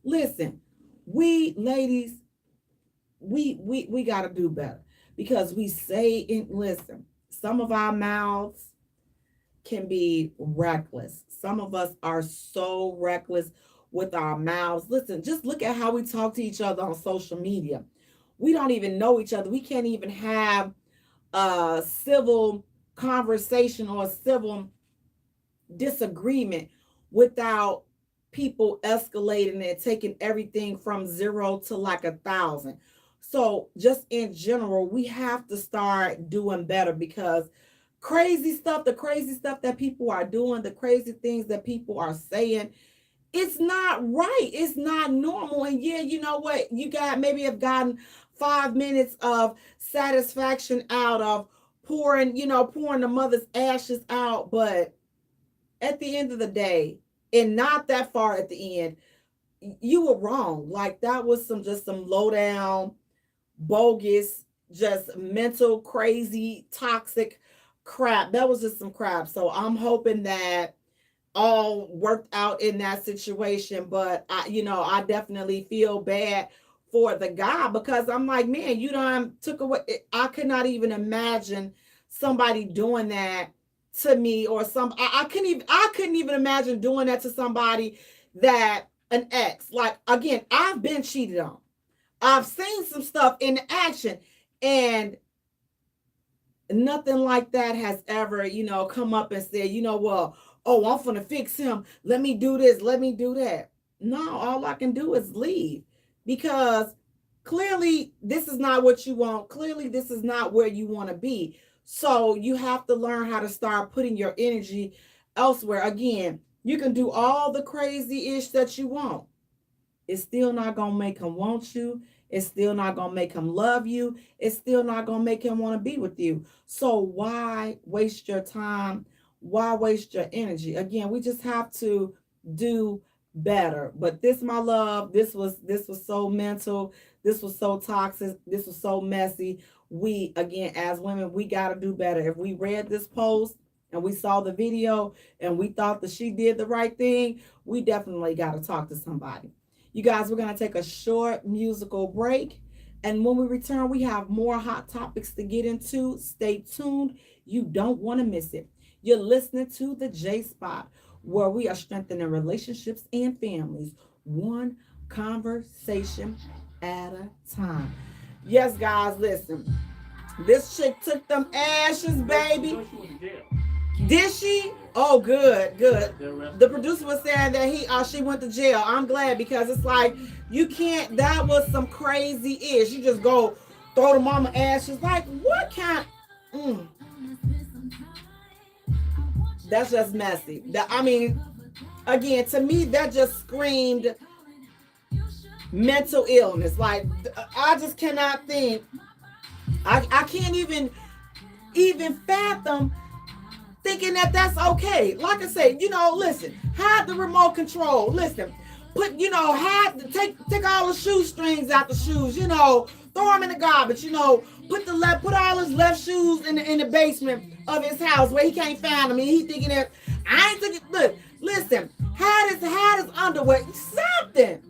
Listen, we ladies, we gotta do better. Because we say, listen, some of our mouths can be reckless. Some of us are so reckless with our mouths. Listen, just look at how we talk to each other on social media. We don't even know each other. We can't even have a civil conversation or a civil disagreement without people escalating and taking everything from 0 to like 1,000. So just in general, we have to start doing better, because the crazy stuff that people are doing, the crazy things that people are saying, it's not right. It's not normal. And yeah, you know what? You have gotten 5 minutes of satisfaction out of pouring the mother's ashes out. But at the end of the day, and not that far at the end, you were wrong. Like, that was some low down, bogus, just mental, crazy, toxic crap. That was just some crap. So I'm hoping that all worked out in that situation. But I definitely feel bad for the guy, because I'm like, man, you done took away. I could not even imagine somebody doing that to me, or I couldn't even imagine doing that to somebody that an ex. Like, again, I've been cheated on. I've seen some stuff in action, and nothing like that has ever, come up and said, well, oh, I'm gonna fix him. Let me do this. Let me do that. No, all I can do is leave, because clearly this is not what you want. Clearly this is not where you want to be. So you have to learn how to start putting your energy elsewhere. Again, you can do all the crazy ish that you want. It's still not going to make him want you. It's still not going to make him love you. It's still not going to make him want to be with you. So why waste your time? Why waste your energy? Again, we just have to do better. But this, my love, this was so mental. This was so toxic. This was so messy. We, again, as women, we got to do better. If we read this post and we saw the video and we thought that she did the right thing, we definitely got to talk to somebody. You guys, we're going to take a short musical break. And when we return, we have more hot topics to get into. Stay tuned. You don't want to miss it. You're listening to the J Spot, where we are strengthening relationships and families, one conversation at a time. Yes, guys, listen. This chick took them ashes, baby. Did she? Oh, good. The producer was saying that she went to jail. I'm glad, because it's like, you can't, that was some crazy ish. You just go throw the mama ashes. Like, what kind? That's just messy. Again, to me, that just screamed mental illness. Like, I just cannot think. I can't even fathom thinking that that's okay. Like I say, listen, have the remote control. Listen, take all the shoestrings out the shoes, throw them in the garbage, put all his left shoes in the basement of his house where he can't find them. And he thinking that, I ain't thinking, look, listen, had his underwear, something,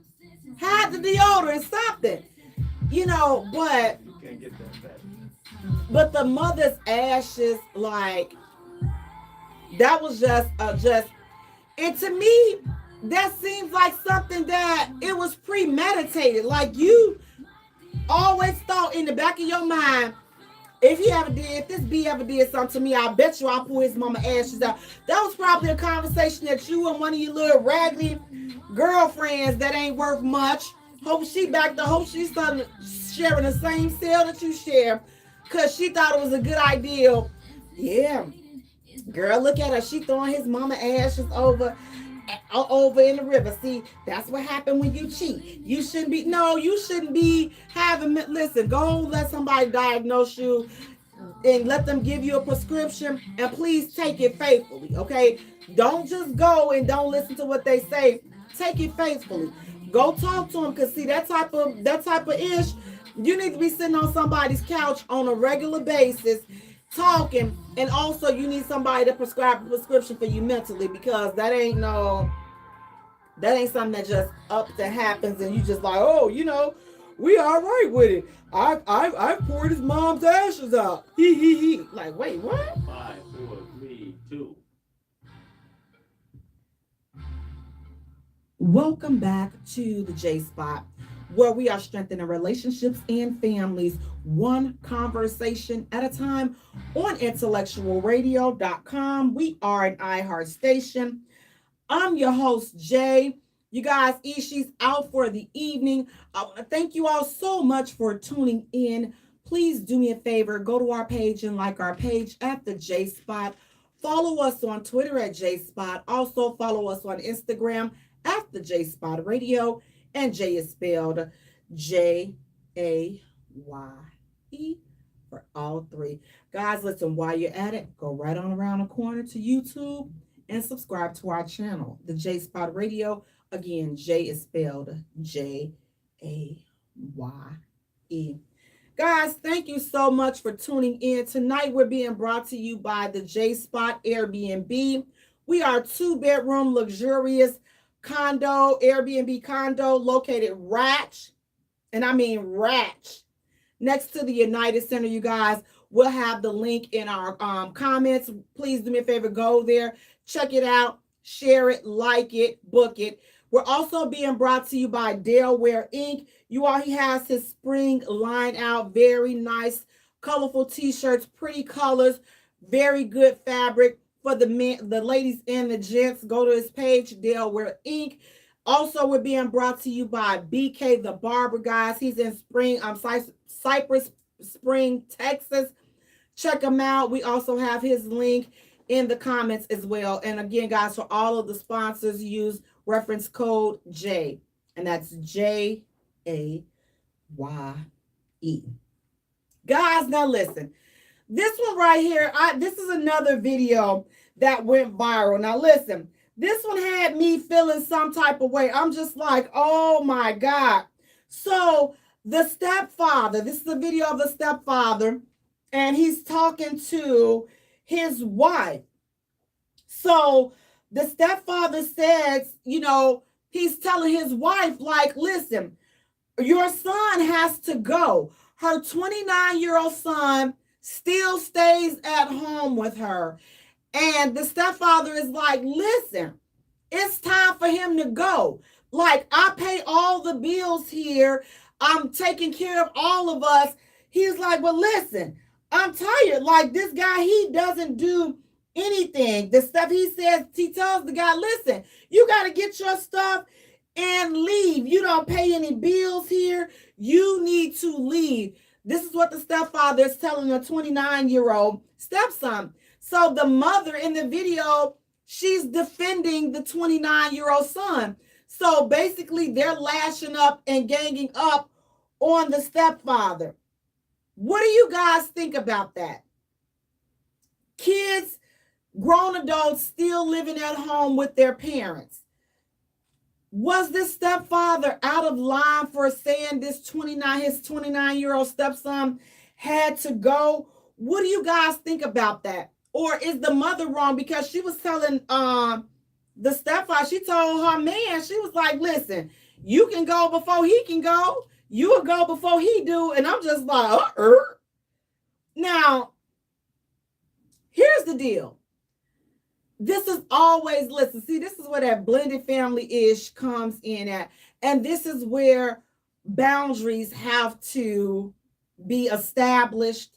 had the deodorant, something, but you can't get that back. But the mother's ashes, like, that was just, and to me, that seems like something that it was premeditated. Like, you always thought in the back of your mind, If he ever did, if this B ever did something to me, I bet you I'll pull his mama ashes out. That was probably a conversation that you and one of your little raggedy girlfriends that ain't worth much. Hope she back to hope she's sharing the same cell that you share. Cause she thought it was a good idea. Yeah. Girl, look at her. She throwing his mama ashes over in the river. See, that's what happened when you cheat. You shouldn't be no, you shouldn't be having listen, go let somebody diagnose you and let them give you a prescription and please take it faithfully. Okay. Don't just go and don't listen to what they say. Take it faithfully. Go talk to them because see that type of ish, you need to be sitting on somebody's couch on a regular basis talking, and also you need somebody to prescribe a prescription for you mentally because that ain't something that just up that happens and you just like, oh, we all right with it. I poured his mom's ashes out. He. Like, wait, what? 5, 4, 3, 2. Welcome back to the J Spot, where we are strengthening relationships and families one conversation at a time on intellectualradio.com. We are an iHeart station. I'm your host, Jay. You guys, Ishi's out for the evening. I want to thank you all so much for tuning in. Please do me a favor, go to our page and like our page at the J Spot. Follow us on Twitter at J Spot. Also follow us on Instagram at the J Spot Radio. And Jay is spelled Jaye for all three. Guys, listen, while you're at it, go right on around the corner to YouTube and subscribe to our channel, the J Spot Radio. Again, Jay is spelled Jaye. Guys, thank you so much for tuning in. Tonight, we're being brought to you by the J Spot Airbnb. We are a 2-bedroom luxurious Airbnb condo located Ratch, and I mean Ratch, next to the United Center. You guys, we'll have the link in our comments. Please do me a favor, go there, check it out, share it, like it, book it. We're also being brought to you by Delaware Inc. He has his spring line out. Very nice, colorful t-shirts, pretty colors, very good fabric for the men, the ladies and the gents. Go to his page, Delaware Inc. Also, we're being brought to you by BK the Barber, guys. He's in Cypress Spring, Texas. Check him out. We also have his link in the comments as well. And again, guys, for all of the sponsors, use reference code J, and that's Jaye. Guys, now listen. This one right here, this is another video that went viral. Now listen, this one had me feeling some type of way. I'm just like, oh my God. So the stepfather, this is a video of the stepfather, and he's talking to his wife. So the stepfather says, he's telling his wife, like, listen, your son has to go. Her 29-year-old son still stays at home with her. And the stepfather is like, listen, it's time for him to go. Like, I pay all the bills here. I'm taking care of all of us. He's like, well, listen, I'm tired. Like, this guy, he doesn't do anything. The stuff he says, he tells the guy, listen, you got to get your stuff and leave. You don't pay any bills here. You need to leave. This is what the stepfather is telling a 29-year-old stepson. So the mother in the video, she's defending the 29-year-old son. So basically, they're lashing up and ganging up on the stepfather. What do you guys think about that? Kids, grown adults still living at home with their parents. Was this stepfather out of line for saying his 29-year-old stepson had to go? What do you guys think about that? Or is the mother wrong? Because she was telling the stepfather, she told her man, she was like, listen, you can go before he can go. You will go before he do. And I'm just like, Now, here's the deal. This is always, listen, see, this is where that blended family-ish comes in at. And this is where boundaries have to be established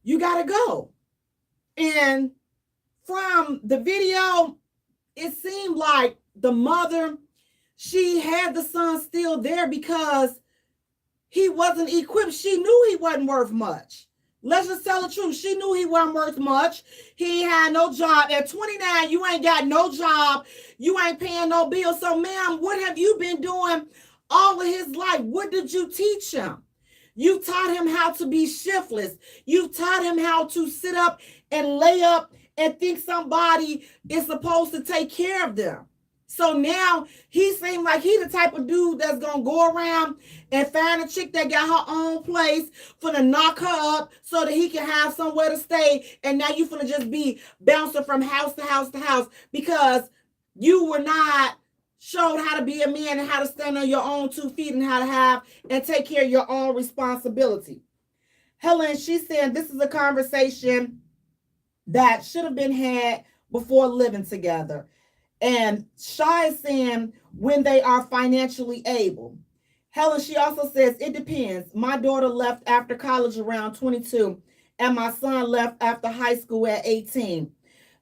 You got to go. And from the video, it seemed like the mother, she had the son still there because he wasn't equipped. She knew he wasn't worth much. Let's just tell the truth. She knew he wasn't worth much. He had no job. At 29, you ain't got no job. You ain't paying no bills. So, ma'am, what have you been doing all of his life? What did you teach him? You taught him how to be shiftless. You taught him how to sit up and lay up and think somebody is supposed to take care of them. So now he seems like he the type of dude that's gonna go around and find a chick that got her own place for to knock her up so that he can have somewhere to stay. And now you finna just be bouncing from house to house to house because you were not showed how to be a man and how to stand on your own 2 feet and how to have and take care of your own responsibility. Helen, she's saying this is a conversation that should have been had before living together. And Shy is saying when they are financially able. Helen, she also says, it depends. My daughter left after college around 22, and my son left after high school at 18.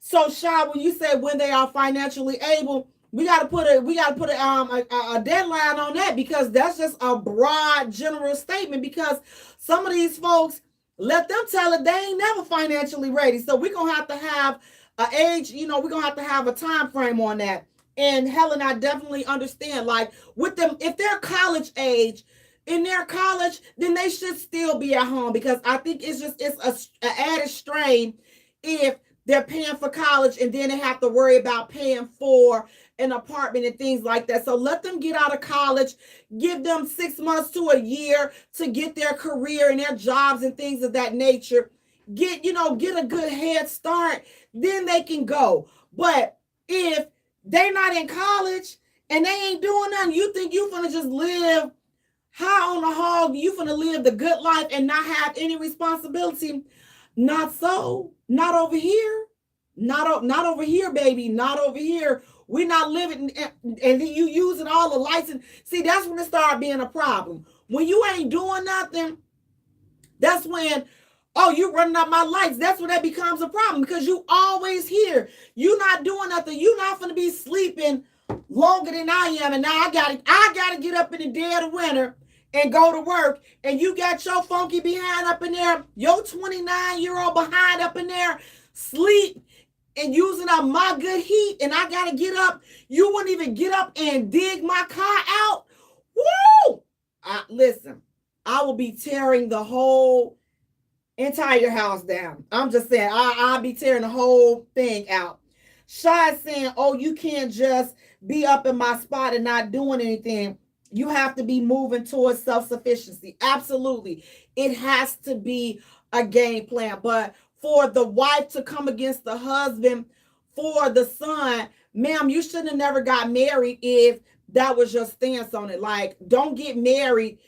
So, Shy, when you say when they are financially able, we got to put a deadline on that because that's just a broad, general statement because some of these folks, let them tell it, they ain't never financially ready. So we're going to have an age, we're going to have a time frame on that. And Helen, I definitely understand, like with them, if they're college age, in their college, then they should still be at home because I think it's an added strain if they're paying for college and then they have to worry about paying for an apartment and things like that. So let them get out of college, give them 6 months to a year to get their career and their jobs and things of that nature. Get a good head start, then they can go. But if they're not in college and they ain't doing nothing, you think you finna just live high on the hog, you finna live the good life and not have any responsibility? Not so. Not over here. Not over here, baby. Not over here. We're not living, and you using all the license. See, that's when it started being a problem. When you ain't doing nothing, that's when, oh, you running up my lights. That's when that becomes a problem because you always here. You not doing nothing. You not going to be sleeping longer than I am. And now I gotta get up in the dead of winter and go to work. And you got your funky behind up in there, your 29-year-old behind up in there, sleep and using up my good heat, and I gotta get up. You wouldn't even get up and dig my car out. Woo! Listen, I will be tearing the whole entire house down. I'm just saying, I'll be tearing the whole thing out. Shy saying, oh, you can't just be up in my spot and not doing anything. You have to be moving towards self-sufficiency. Absolutely. It has to be a game plan. But for the wife to come against the husband, for the son, ma'am, you shouldn't have never got married if that was your stance on it. Like, don't get married.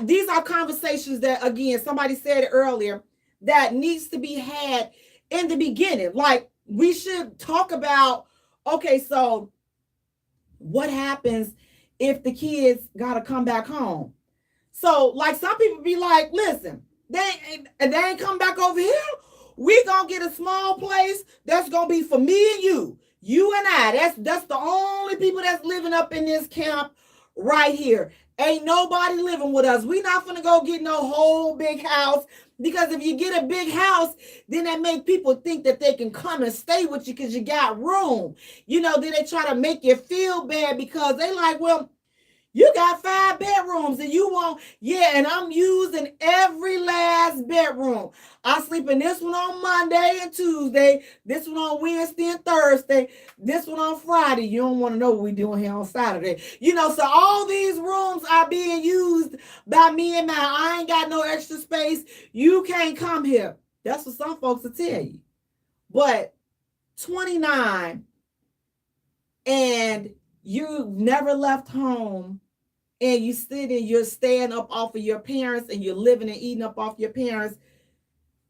These are conversations that, again, somebody said it earlier, that needs to be had in the beginning. Like, we should talk about, okay, so what happens if the kids got to come back home? So, like, some people be like, listen, they ain't come back over here. We gonna get a small place that's gonna be for me and you and I. That's the only people that's living up in this camp right here. Ain't nobody living with us. We not gonna go get no whole big house, because if you get a big house, then that make people think that they can come and stay with you because you got room. Then they try to make you feel bad because they like, well, you got 5 bedrooms and you want, and I'm using every last bedroom. I sleep in this one on Monday and Tuesday, this one on Wednesday and Thursday, this one on Friday. You don't want to know what we're doing here on Saturday. So all these rooms are being used by me and I ain't got no extra space. You can't come here. That's what some folks will tell you. But 29 and you've never left home, and you're staying up off of your parents, and you're living and eating up off your parents,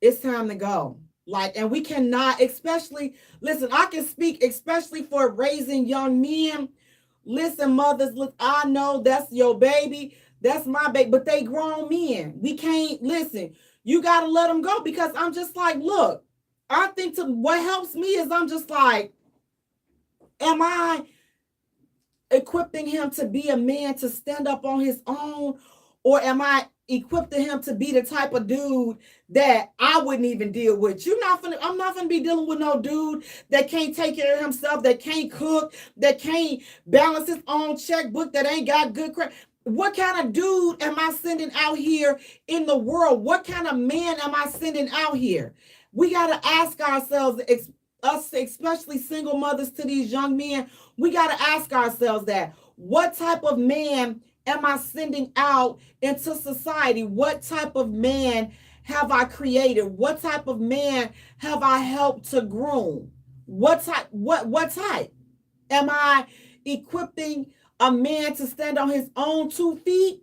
it's time to go. Like, and we cannot, especially, listen, I can speak especially for raising young men. Listen, mothers, look, I know that's your baby. That's my baby. But they grown men. We can't listen. You got to let them go because I'm just like, look, I think what helps me is I'm just like, am I equipping him to be a man to stand up on his own? Or am I equipping him to be the type of dude that I wouldn't even deal with? I'm not gonna be dealing with no dude that can't take care of himself, that can't cook, that can't balance his own checkbook, that ain't got good credit. What kind of dude am I sending out here in the world? What kind of man am I sending out here? We got to ask ourselves, us, especially single mothers to these young men, we got to ask ourselves that. What type of man am I sending out into society? What type of man have I created? What type of man have I helped to groom? What type? What type? Am I equipping a man to stand on his own 2 feet?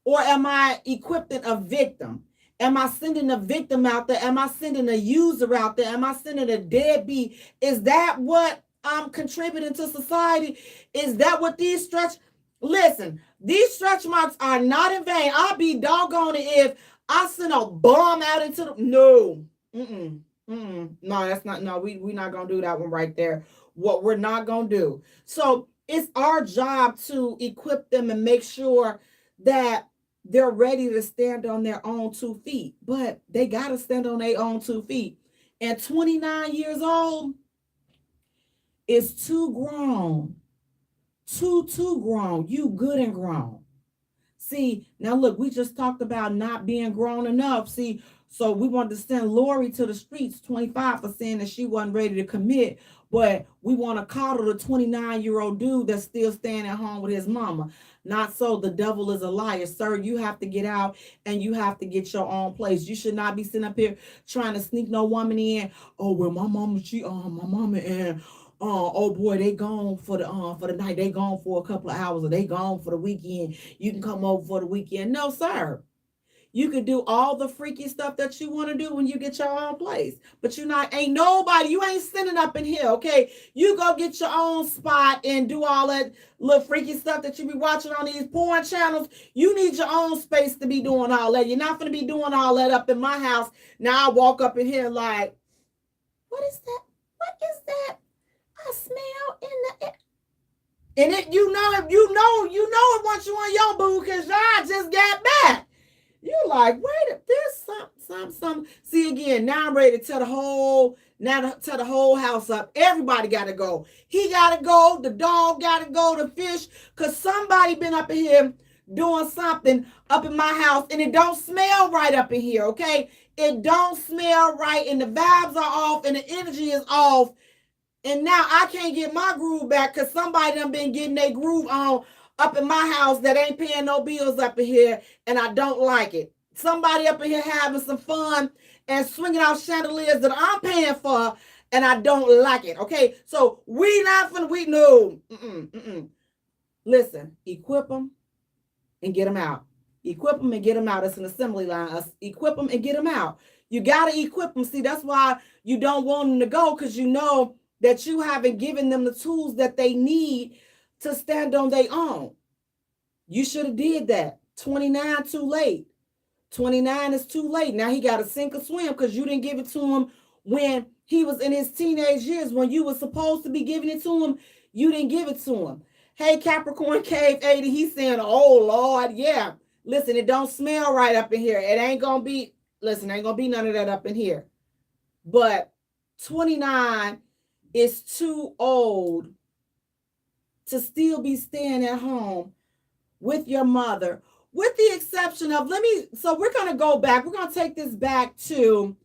Or am I equipping a victim? Am I sending a victim out there? Am I sending a user out there? Am I sending a deadbeat? Is that what I'm contributing to society? Is that what these stretch? Listen, these stretch marks are not in vain. I'll be doggone it if I send a bomb out into the no. No, that's not. No, we're not gonna do that one right there. What we're not gonna do. So it's our job to equip them and make sure that they're ready to stand on their own 2 feet, but they got to stand on their own 2 feet. And 29 years old is too grown. Too grown. You good and grown. See, now look, we just talked about not being grown enough. See, so we wanted to send Lori to the streets, 25, for saying that she wasn't ready to commit. But we want to coddle the 29-year-old dude that's still staying at home with his mama. Not so. The devil is a liar. Sir, you have to get out and you have to get your own place. You should not be sitting up here trying to sneak no woman in. Oh, well, my mama and oh boy, they gone for the night. They gone for a couple of hours, or they gone for the weekend. You can come over for the weekend. No, sir. You can do all the freaky stuff that you want to do when you get your own place. But ain't nobody, you ain't sitting up in here, okay? You go get your own spot and do all that little freaky stuff that you be watching on these porn channels. You need your own space to be doing all that. You're not going to be doing all that up in my house. Now I walk up in here like, what is that? What is that? I smell in the air. And it, you know it once you on your boo, because y'all just got back. You're like, wait, there's something. See, again, now I'm ready to tear the whole house up. Everybody got to go. He got to go. The dog got to go. The fish, because somebody been up in here doing something up in my house, and it don't smell right up in here, okay? It don't smell right, and the vibes are off, and the energy is off, and now I can't get my groove back because somebody done been getting their groove on up in my house that ain't paying no bills up in here, and I don't like it. Somebody up in here having some fun and swinging out chandeliers that I'm paying for, and I don't like it, okay? So we no. Listen, equip them and get them out. Equip them and get them out. It's an assembly line. Equip them and get them out. You got to equip them. See, that's why you don't want them to go, because you know that you haven't given them the tools that they need to stand on their own. You should have did that. 29, too late. 29 is too late. Now he got to sink or swim because you didn't give it to him when he was in his teenage years. When you were supposed to be giving it to him, you didn't give it to him. Hey, Capricorn Cave 80, he's saying, oh, Lord, yeah. Listen, it don't smell right up in here. It ain't going to be, listen, ain't going to be none of that up in here. But 29 is too old to still be staying at home with your mother, with the exception of, so we're going to go back. We're going to take this back to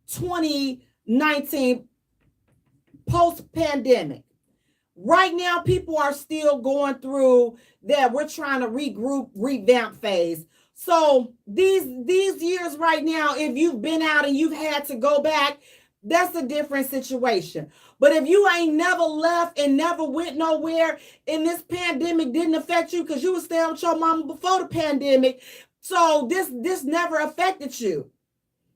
2019, post-pandemic. Right now, people are still going through that. We're trying to regroup, revamp phase. So these years right now, if you've been out and you've had to go back, that's a different situation. But if you ain't never left and never went nowhere, and this pandemic didn't affect you because you were staying with your mama before the pandemic, so this never affected you.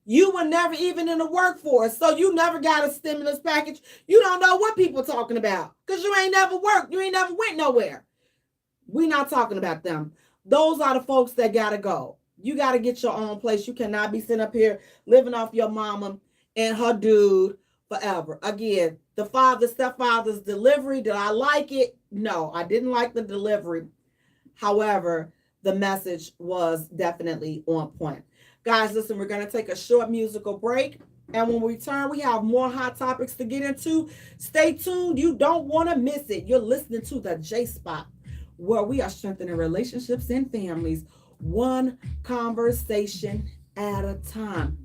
You were never even in the workforce, so you never got a stimulus package. You don't know what people are talking about because you ain't never worked. You ain't never went nowhere. We're not talking about them. those are the folks that gotta go. You gotta get your own place. You cannot be sitting up here living off your mama and her dude forever. Again, the stepfather's delivery, did I like it? No, I didn't like the delivery. However, the message was definitely on point. Guys, listen, we're going to take a short musical break. And when we return, we have more hot topics to get into. Stay tuned. You don't want to miss it. You're listening to the J Spot, where we are strengthening relationships and families, one conversation at a time.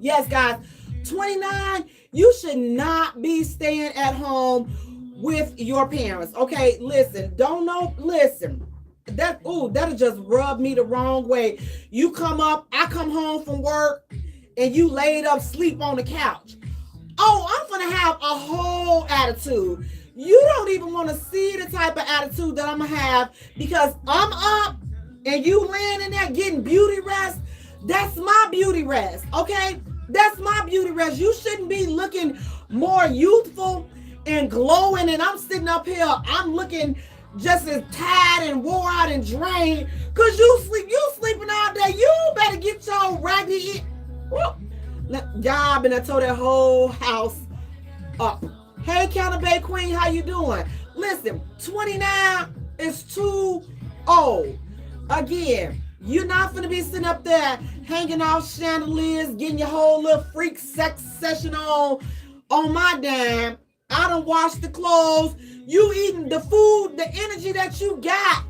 Yes, guys, 29, you should not be staying at home with your parents. Okay, listen, that'll just rub me the wrong way. You come up, I come home from work, and you laid up sleep on the couch. Oh, I'm gonna have a whole attitude. You don't even want to see the type of attitude that I'm gonna have because I'm up and you laying in there getting beauty rest. That's my beauty rest, okay? That's my beauty rest. You shouldn't be looking more youthful and glowing, and I'm sitting up here, I'm looking just as tired and wore out and drained because you sleeping all day. You better get your raggedy job, and I told that whole house up. Hey, Counter Bay Queen, how you doing? Listen, 29 is too old. Again, you're not going to be sitting up there hanging off chandeliers, getting your whole little freak sex session on my dime. I done washed the clothes. You eating the food, the energy that you got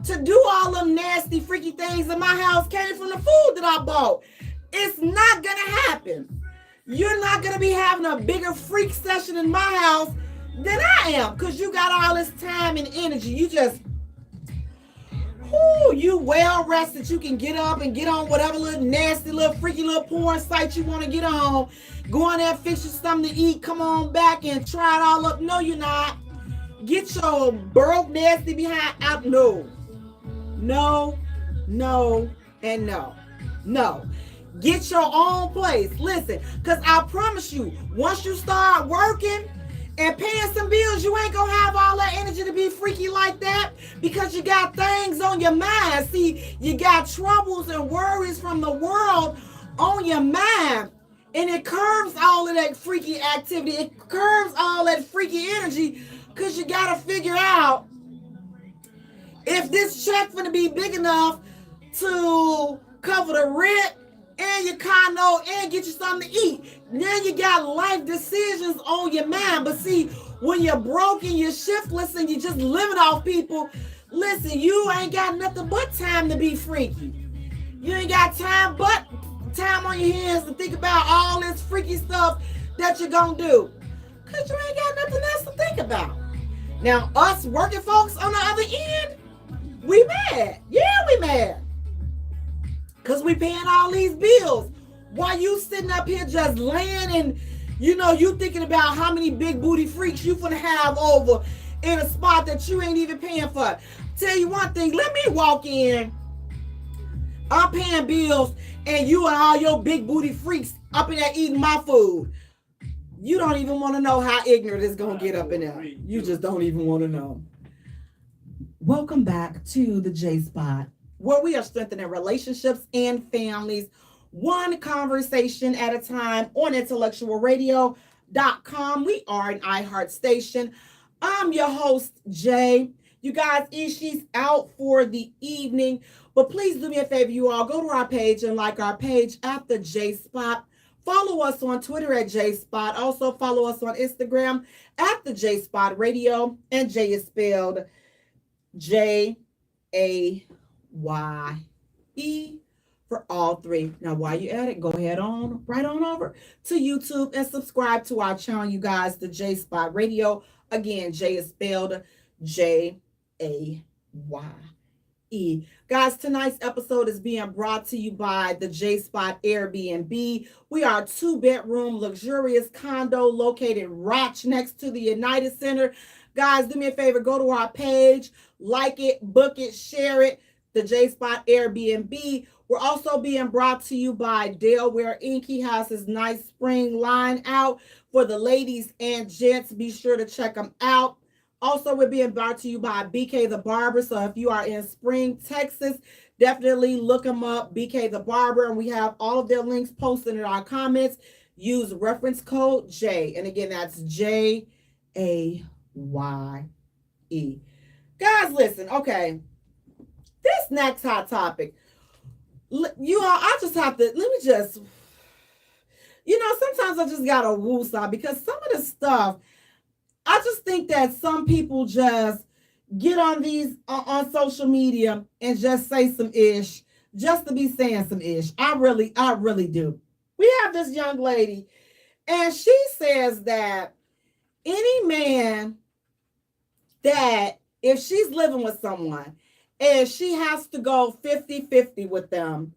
to do all them nasty, freaky things in my house came from the food that I bought. It's not going to happen. You're not going to be having a bigger freak session in my house than I am because you got all this time and energy. You well rested. You can get up and get on whatever little nasty, little freaky little porn site you want to get on. Go in there, fix you something to eat, come on back and try it all up. No, you're not. Get your broke, nasty behind out. No, and no. Get your own place. Listen, because I promise you, once you start working and paying some bills, you ain't gonna have all that energy to be freaky like that because you got things on your mind. See, you got troubles and worries from the world on your mind, and it curbs all of that freaky activity. It curbs all that freaky energy because you gotta figure out if this check gonna be big enough to cover the rent and your condo and get you something to eat. Now you got life decisions on your mind. But see, when you're broke and you're shiftless and you're just living off people, listen, you ain't got nothing but time to be freaky. You ain't got time but time on your hands to think about all this freaky stuff that you're gonna do. Because you ain't got nothing else to think about. Now, us working folks on the other end, we mad. Yeah, we mad. Because we paying all these bills while you sitting up here just laying and, you thinking about how many big booty freaks you finna have over in a spot that you ain't even paying for. Tell you one thing, let me walk in. I'm paying bills and you and all your big booty freaks up in there eating my food. You don't even want to know how ignorant it's going to get up in there. You just don't even want to know. Welcome back to the J Spot, where we are strengthening relationships and families, one conversation at a time on intellectualradio.com. We are an iHeart station. I'm your host, Jay. You guys, she's out for the evening, but please do me a favor, you all. Go to our page and like our page at the J Spot. Follow us on Twitter at J Spot. Also follow us on Instagram at the J Spot Radio. And Jay is spelled Jaye for all three. Now, while you're at it, go ahead on right on over to YouTube and subscribe to our channel, you guys, the J Spot Radio. Again, Jay is spelled Jaye. Guys, tonight's episode is being brought to you by the J Spot Airbnb. We are a 2-bedroom luxurious condo located right next to the United Center. Guys, do me a favor, go to our page, like it, book it, share it, the J Spot Airbnb. We're also being brought to you by Delaware Inc. He has his nice spring line out for the ladies and gents. Be sure to check them out. Also, we're being brought to you by BK the Barber. So if you are in Spring, Texas, definitely look them up, BK the Barber. And we have all of their links posted in our comments. Use reference code J. And again, that's JAYE. Guys, listen, okay. This next hot topic, you all, I just have to, let me just, sometimes I just gotta woosah because some of the stuff, I just think that some people just get on these on social media and just say some ish just to be saying some ish. I really do. We have this young lady, and she says that any man that if she's living with someone and she has to go 50-50 with them,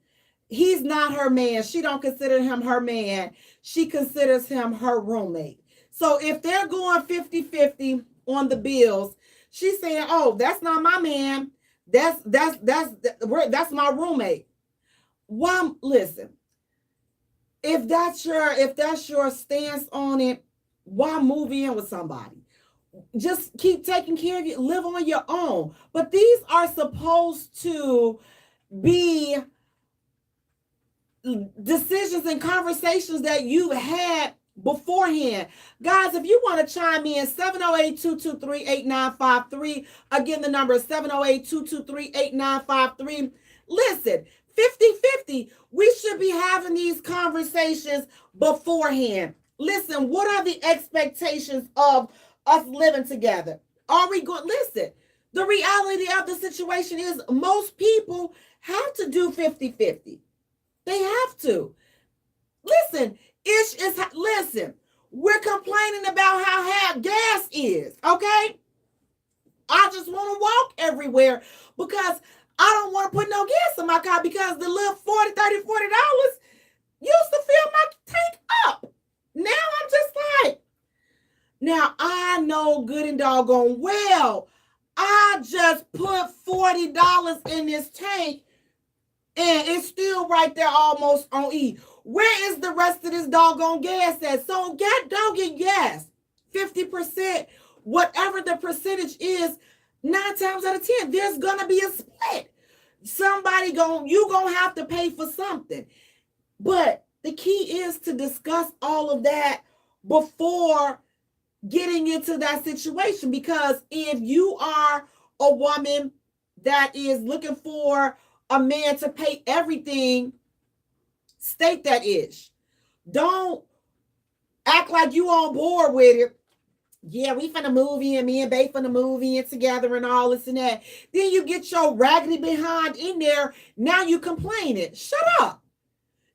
he's not her man. She don't consider him her man. She considers him her roommate. So if they're going 50-50 on the bills, she's saying, "Oh, that's not my man. That's my roommate." Well, listen. If that's your stance on it, why move in with somebody? Just keep taking care of you. Live on your own. But these are supposed to be decisions and conversations that you had beforehand. Guys, if you want to chime in, 708-223-8953. Again, the number is 708-223-8953. Listen, 50-50. We should be having these conversations beforehand. Listen, what are the expectations of us living together? Are we going? Listen, the reality of the situation is most people have to do 50-50. They have to. Listen, listen, we're complaining about how half gas is, okay? I just want to walk everywhere because I don't want to put no gas in my car because the little $40 used to fill my tank up. Now I'm just like, now I know good and doggone well, I just put $40 in this tank and it's still right there almost on E. Where is the rest of this doggone gas at? So get gas. 50%, whatever the percentage is, 9 times out of 10, there's gonna be a split. You gonna have to pay for something. But the key is to discuss all of that before getting into that situation, because if you are a woman that is looking for a man to pay everything, state that ish. Don't act like you on board with it. Yeah, we finna move in, me and Bae finna move in together and all this and that. Then you get your raggedy behind in there. Now you complaining. Shut up.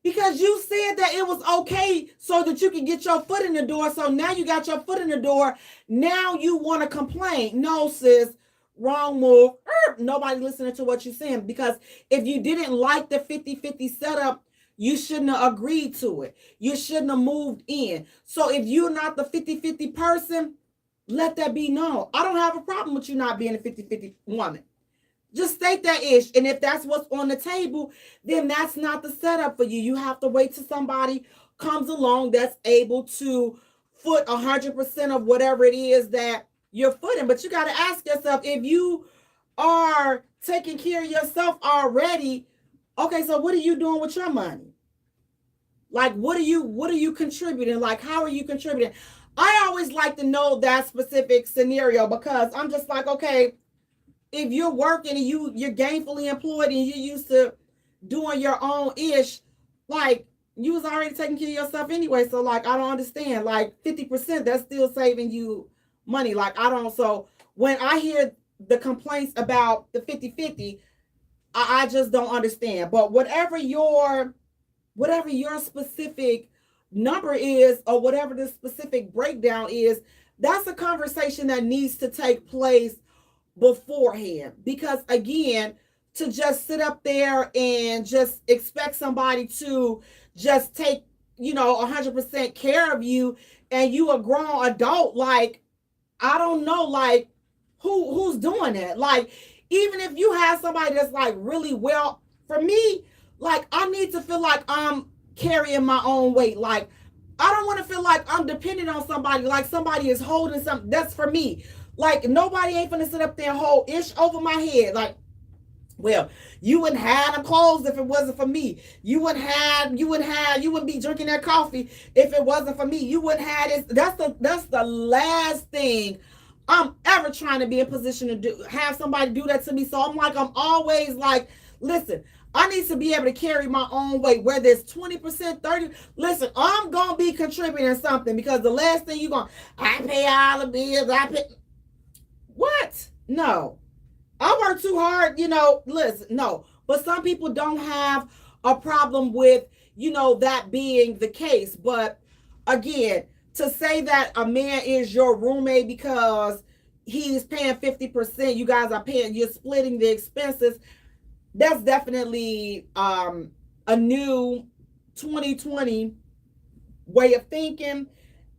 Because you said that it was okay so that you can get your foot in the door. So now you got your foot in the door. Now you want to complain. No, sis. Wrong move. Nobody listening to what you're saying. Because if you didn't like the 50-50 setup, you shouldn't have agreed to it. You shouldn't have moved in. So if you're not the 50-50 person, let that be known. I don't have a problem with you not being a 50-50 woman. Just state that ish. And if that's what's on the table, then that's not the setup for you. You have to wait till somebody comes along that's able to foot 100% of whatever it is that you're footing. But you got to ask yourself, if you are taking care of yourself already, okay, so what are you doing with your money? Like, what are you contributing? Like, how are you contributing? I always like to know that specific scenario, because I'm just like, okay, if you're working and you're gainfully employed and you're used to doing your own ish, like, you was already taking care of yourself anyway. So like, I don't understand. Like 50%, that's still saving you money. Like, I don't. So when I hear the complaints about the 50-50, I just don't understand. But whatever your specific number is, or whatever the specific breakdown is, that's a conversation that needs to take place beforehand. Because again, to just sit up there and just expect somebody to just take 100% care of you, and you a grown adult, like, I don't know, like, who's doing that? Like, even if you have somebody that's like really well, for me, like, I need to feel like I'm carrying my own weight. Like, I don't want to feel like I'm dependent on somebody, like somebody is holding something. That's for me. Like, nobody ain't finna sit up there and hold ish over my head. Like, well, you wouldn't have them clothes if it wasn't for me. You wouldn't be drinking that coffee if it wasn't for me. You wouldn't have this. That's the last thing I'm ever trying to be in position to have somebody do that to me. So I'm always like, listen, I need to be able to carry my own weight, whether it's 20%, 30. Listen, I'm going to be contributing something, because the last thing I pay all the bills. What? No. I work too hard, listen, no. But some people don't have a problem with, that being the case. But again, to say that a man is your roommate because he's paying 50%, you guys are paying, you're splitting the expenses, that's definitely a new 2020 way of thinking.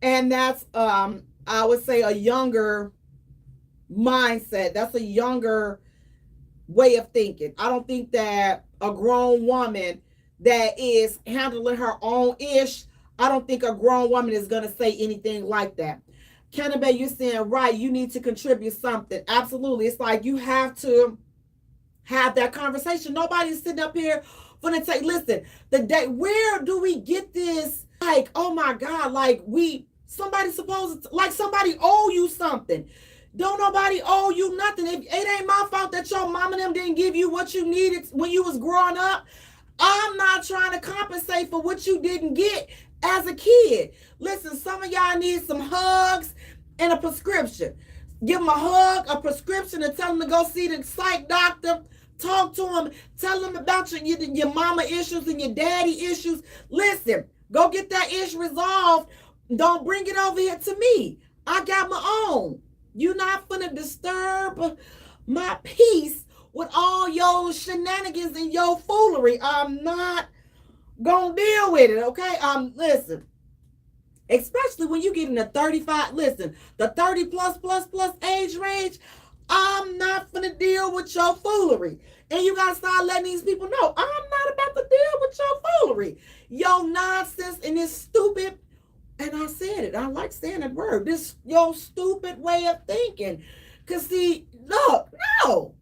And that's, I would say, a younger mindset. That's a younger way of thinking. I don't think that a grown woman that is handling her own ish, I don't think a grown woman is going to say anything like that. Kennebec, you're saying, right, you need to contribute something. Absolutely. It's like you have to have that conversation. Nobody's sitting up here for to say, listen, where do we get this? Like, oh my God, like somebody owe you something. Don't nobody owe you nothing. It ain't my fault that your mom and them didn't give you what you needed when you was growing up. I'm not trying to compensate for what you didn't get as a kid. Listen, some of y'all need some hugs and a prescription. Give them a hug, a prescription, and tell them to go see the psych doctor. Talk to them. Tell them about your mama issues and your daddy issues. Listen, go get that issue resolved. Don't bring it over here to me. I got my own. You're not finna disturb my peace with all your shenanigans and your foolery. I'm not gonna deal with it, okay? Listen, especially when you get in the 35, listen, the 30 plus age range, I'm not finna deal with your foolery. And you gotta start letting these people know, I'm not about to deal with your foolery. Your nonsense and this stupid, and I said it, I like saying that word, this your stupid way of thinking. Cause see, look, no.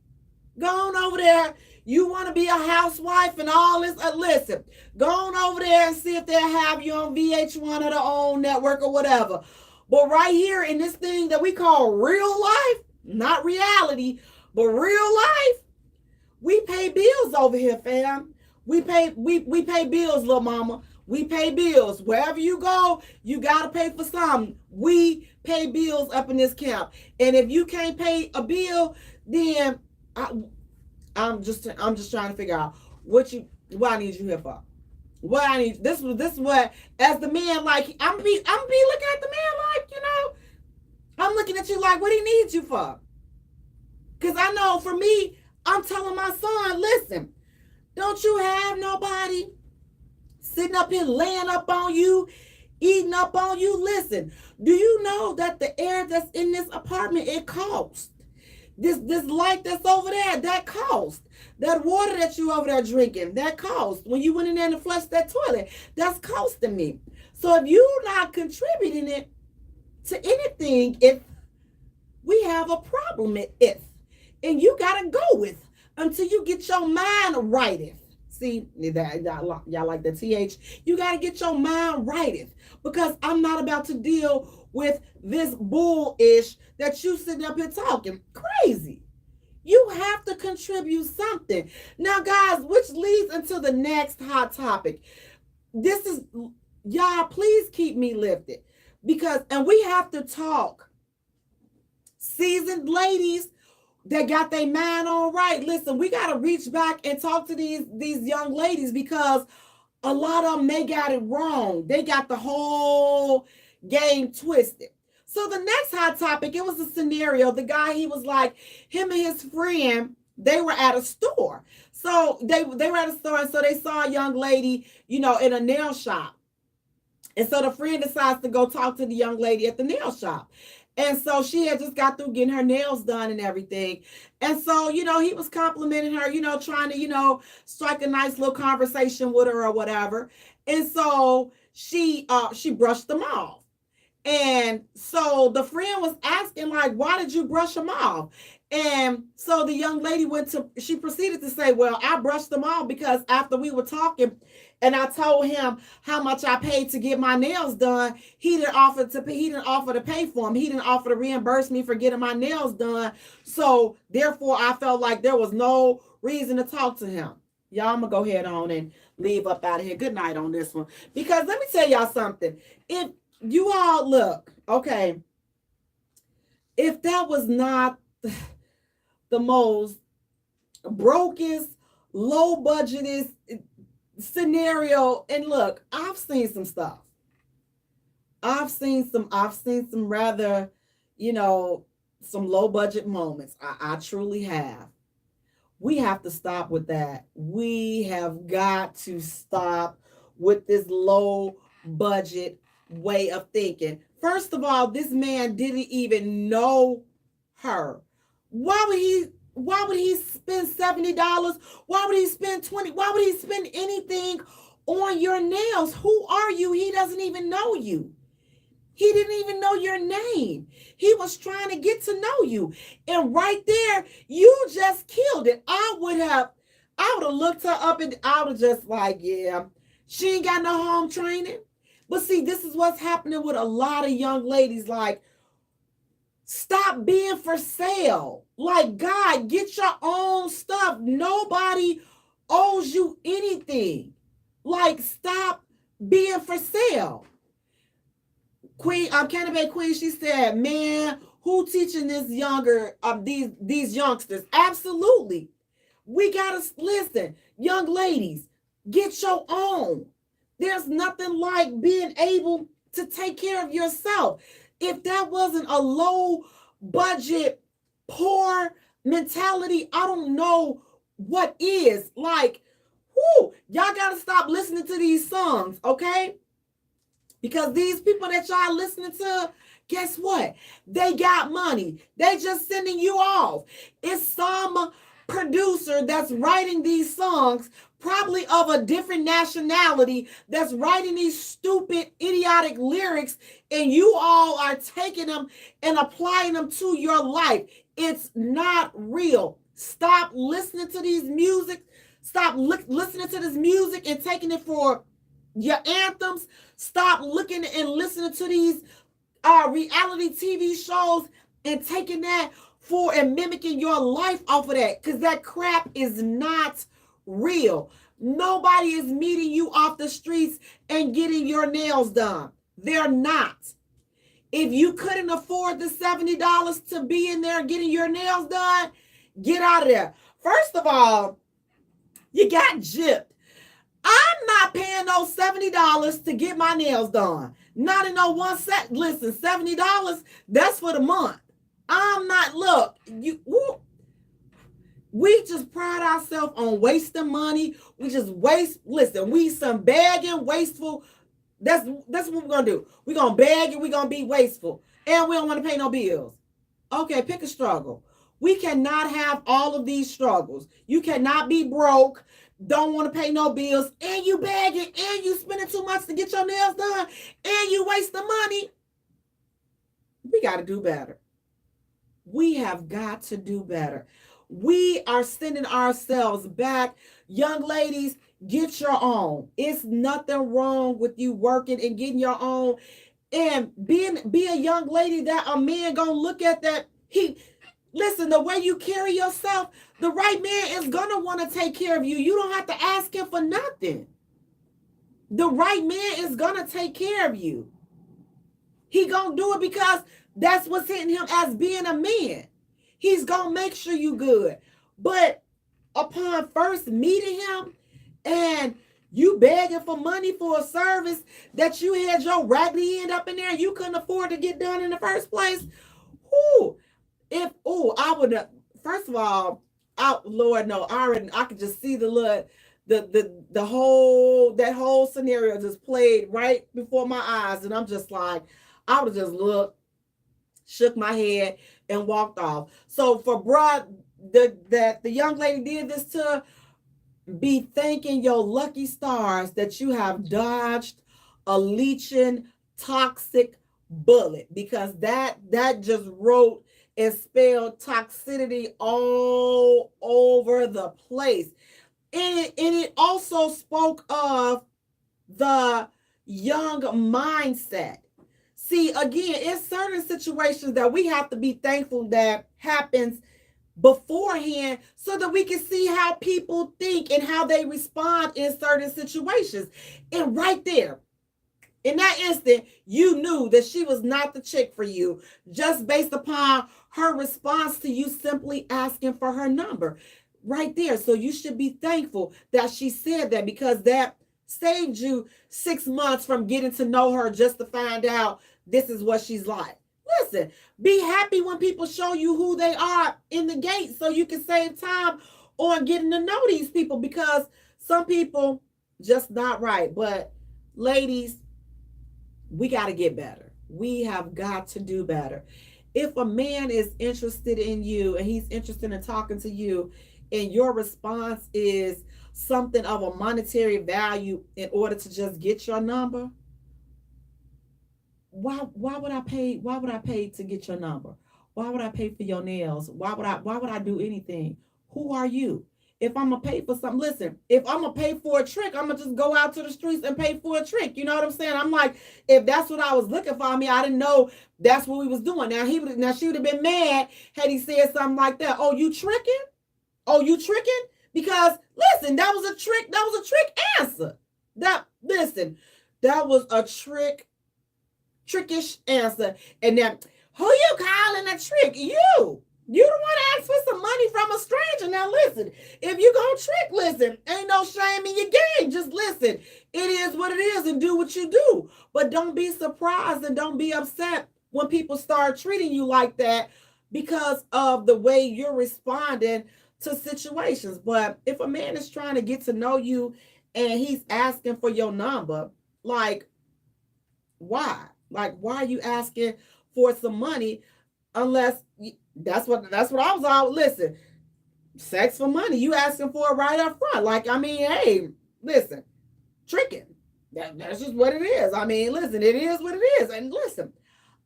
Go on over there. You want to be a housewife and all this. Listen, go on over there and see if they'll have you on VH1 or the OWN network or whatever. But right here in this thing that we call real life, not reality, but real life, we pay bills over here, fam. We pay bills, little mama. We pay bills. Wherever you go, you gotta pay for something. We pay bills up in this camp. And if you can't pay a bill, then I'm just trying to figure out what I need you here for. What I need this is what, as the man, like I'm be looking at the man like, I'm looking at you like, what he needs you for? Because I know for me, I'm telling my son, listen, don't you have nobody sitting up here laying up on you, eating up on you? Listen, do you know that the air that's in this apartment, it costs? This light that's over there, that cost. That water that you over there drinking, that cost. When you went in there and flushed that toilet, that's costing me. So if you're not contributing it to anything, if we have a problem with it, and you gotta go with until you get your mind righted. See, y'all like the TH. You gotta get your mind righted, because I'm not about to deal with this bullish that you sitting up here talking crazy. You have to contribute something. Now, guys, which leads into the next hot topic. This is, y'all, please keep me lifted, and we have to talk. Seasoned ladies that got their mind on right. Listen, we got to reach back and talk to these young ladies, because a lot of them, they got it wrong. They got the whole game twisted. So the next hot topic, it was a scenario. The guy, he was like, him and his friend, they were at a store. So they were at a store, and so they saw a young lady, in a nail shop. And so the friend decides to go talk to the young lady at the nail shop. And so she had just got through getting her nails done and everything. And so, he was complimenting her, trying to, strike a nice little conversation with her or whatever. And so she brushed them off. And so the friend was asking, like, why did you brush them off? And so the young lady she proceeded to say, well, I brushed them off because after we were talking and I told him how much I paid to get my nails done, he didn't offer to pay for them. He didn't offer to reimburse me for getting my nails done. So therefore I felt like there was no reason to talk to him. Y'all, I'm gonna go ahead on and leave up out of here. Good night on this one. Because let me tell y'all something. If you all look, okay, if that was not the most brokest, low budgetest scenario, and look, I've seen some stuff. I've seen some rather, some low budget moments. I truly have. We have to stop with that. We have got to stop with this low budget way of thinking. First of all, this man didn't even know her. Why would he spend $70? Why would he spend $20? Why would he spend anything on your nails? Who are you? He doesn't even know you. He didn't even know your name. He was trying to get to know you. And right there, you just killed it. I would have looked her up and I would have just like, yeah, she ain't got no home training. But see, this is what's happening with a lot of young ladies. Like, stop being for sale. Like, God, get your own stuff. Nobody owes you anything. Like, stop being for sale. Queen, Cannabis Queen, she said, man, who teaching this these youngsters? Absolutely. We gotta listen, young ladies, get your own. There's nothing like being able to take care of yourself. If that wasn't a low budget, poor mentality, I don't know what is. Like, y'all gotta stop listening to these songs, okay? Because these people that y'all listening to, guess what? They got money. They just sending you off. It's some producer that's writing these songs, probably of a different nationality, that's writing these stupid, idiotic lyrics, and you all are taking them and applying them to your life. It's not real. Stop listening to these music. Stop listening to this music and taking it for your anthems. Stop looking and listening to these reality TV shows and taking that for and mimicking your life off of that, because that crap is not real. Nobody is meeting you off the streets and getting your nails done. They're not. If you couldn't afford the $70 to be in there getting your nails done, get out of there. First of all, you got gypped. I'm not paying no $70 to get my nails done. Not in no one set. Listen, $70, that's for the month. I'm not, look, we just pride ourselves on wasting money. We just waste, listen, we some begging, wasteful. That's what we're going to do. We're going to beg and we're going to be wasteful. And we don't want to pay no bills. Okay, pick a struggle. We cannot have all of these struggles. You cannot be broke, don't want to pay no bills, and you begging, and you spending too much to get your nails done, and you waste the money. We got to do better. We have got to do better. We are sending ourselves back. Young ladies, get your own. It's nothing wrong with you working and getting your own. And be a young lady that a man gonna look at that. Listen, the way you carry yourself, the right man is gonna want to take care of you. You don't have to ask him for nothing. The right man is gonna take care of you. He gonna do it because that's what's hitting him as being a man. He's gonna make sure you good. But upon first meeting him and you begging for money for a service that you had your raggedy end up in there, you couldn't afford to get done in the first place. I would have. First of all, Lord, no, I could just see the whole scenario just played right before my eyes, and I'm just like, I would have just looked, shook my head, and walked off. So for that the young lady did this to, be thanking your lucky stars that you have dodged a leeching, toxic bullet, because that just wrote and spelled toxicity all over the place. And it also spoke of the young mindset. See, again, it's certain situations that we have to be thankful that happens beforehand so that we can see how people think and how they respond in certain situations. And right there, in that instant, you knew that she was not the chick for you just based upon her response to you simply asking for her number. Right there. So you should be thankful that she said that, because that saved you 6 months from getting to know her just to find out this is what she's like. Listen, be happy when people show you who they are in the gate so you can save time on getting to know these people, because some people just not right. But ladies, we got to get better. We have got to do better. If a man is interested in you and he's interested in talking to you, and your response is something of a monetary value in order to just get your number, why would I pay? Why would I pay to get your number? Why would I pay for your nails? Why would I do anything? Who are you? If I'm gonna pay for something, listen, if I'm gonna pay for a trick, I'm gonna just go out to the streets and pay for a trick. You know what I'm saying? I'm like, if that's what I was looking for, I mean, I didn't know that's what we was doing. Now she would have been mad had he said something like that. Oh, you tricking? Oh, you tricking? Because listen, that was a trick. That was a trick answer. That was a trickish answer. And then, who you calling a trick? You. You don't want to ask for some money from a stranger. Now listen, if you gonna trick, listen, ain't no shame in your game. Just listen. It is what it is, and do what you do. But don't be surprised and don't be upset when people start treating you like that because of the way you're responding to situations. But if a man is trying to get to know you and he's asking for your number, like, why? Like, why are you asking for some money unless that's what I was all, listen, sex for money. You asking for it right up front. Like, I mean, hey, listen, tricking. That's just what it is. I mean, listen, it is what it is. And listen,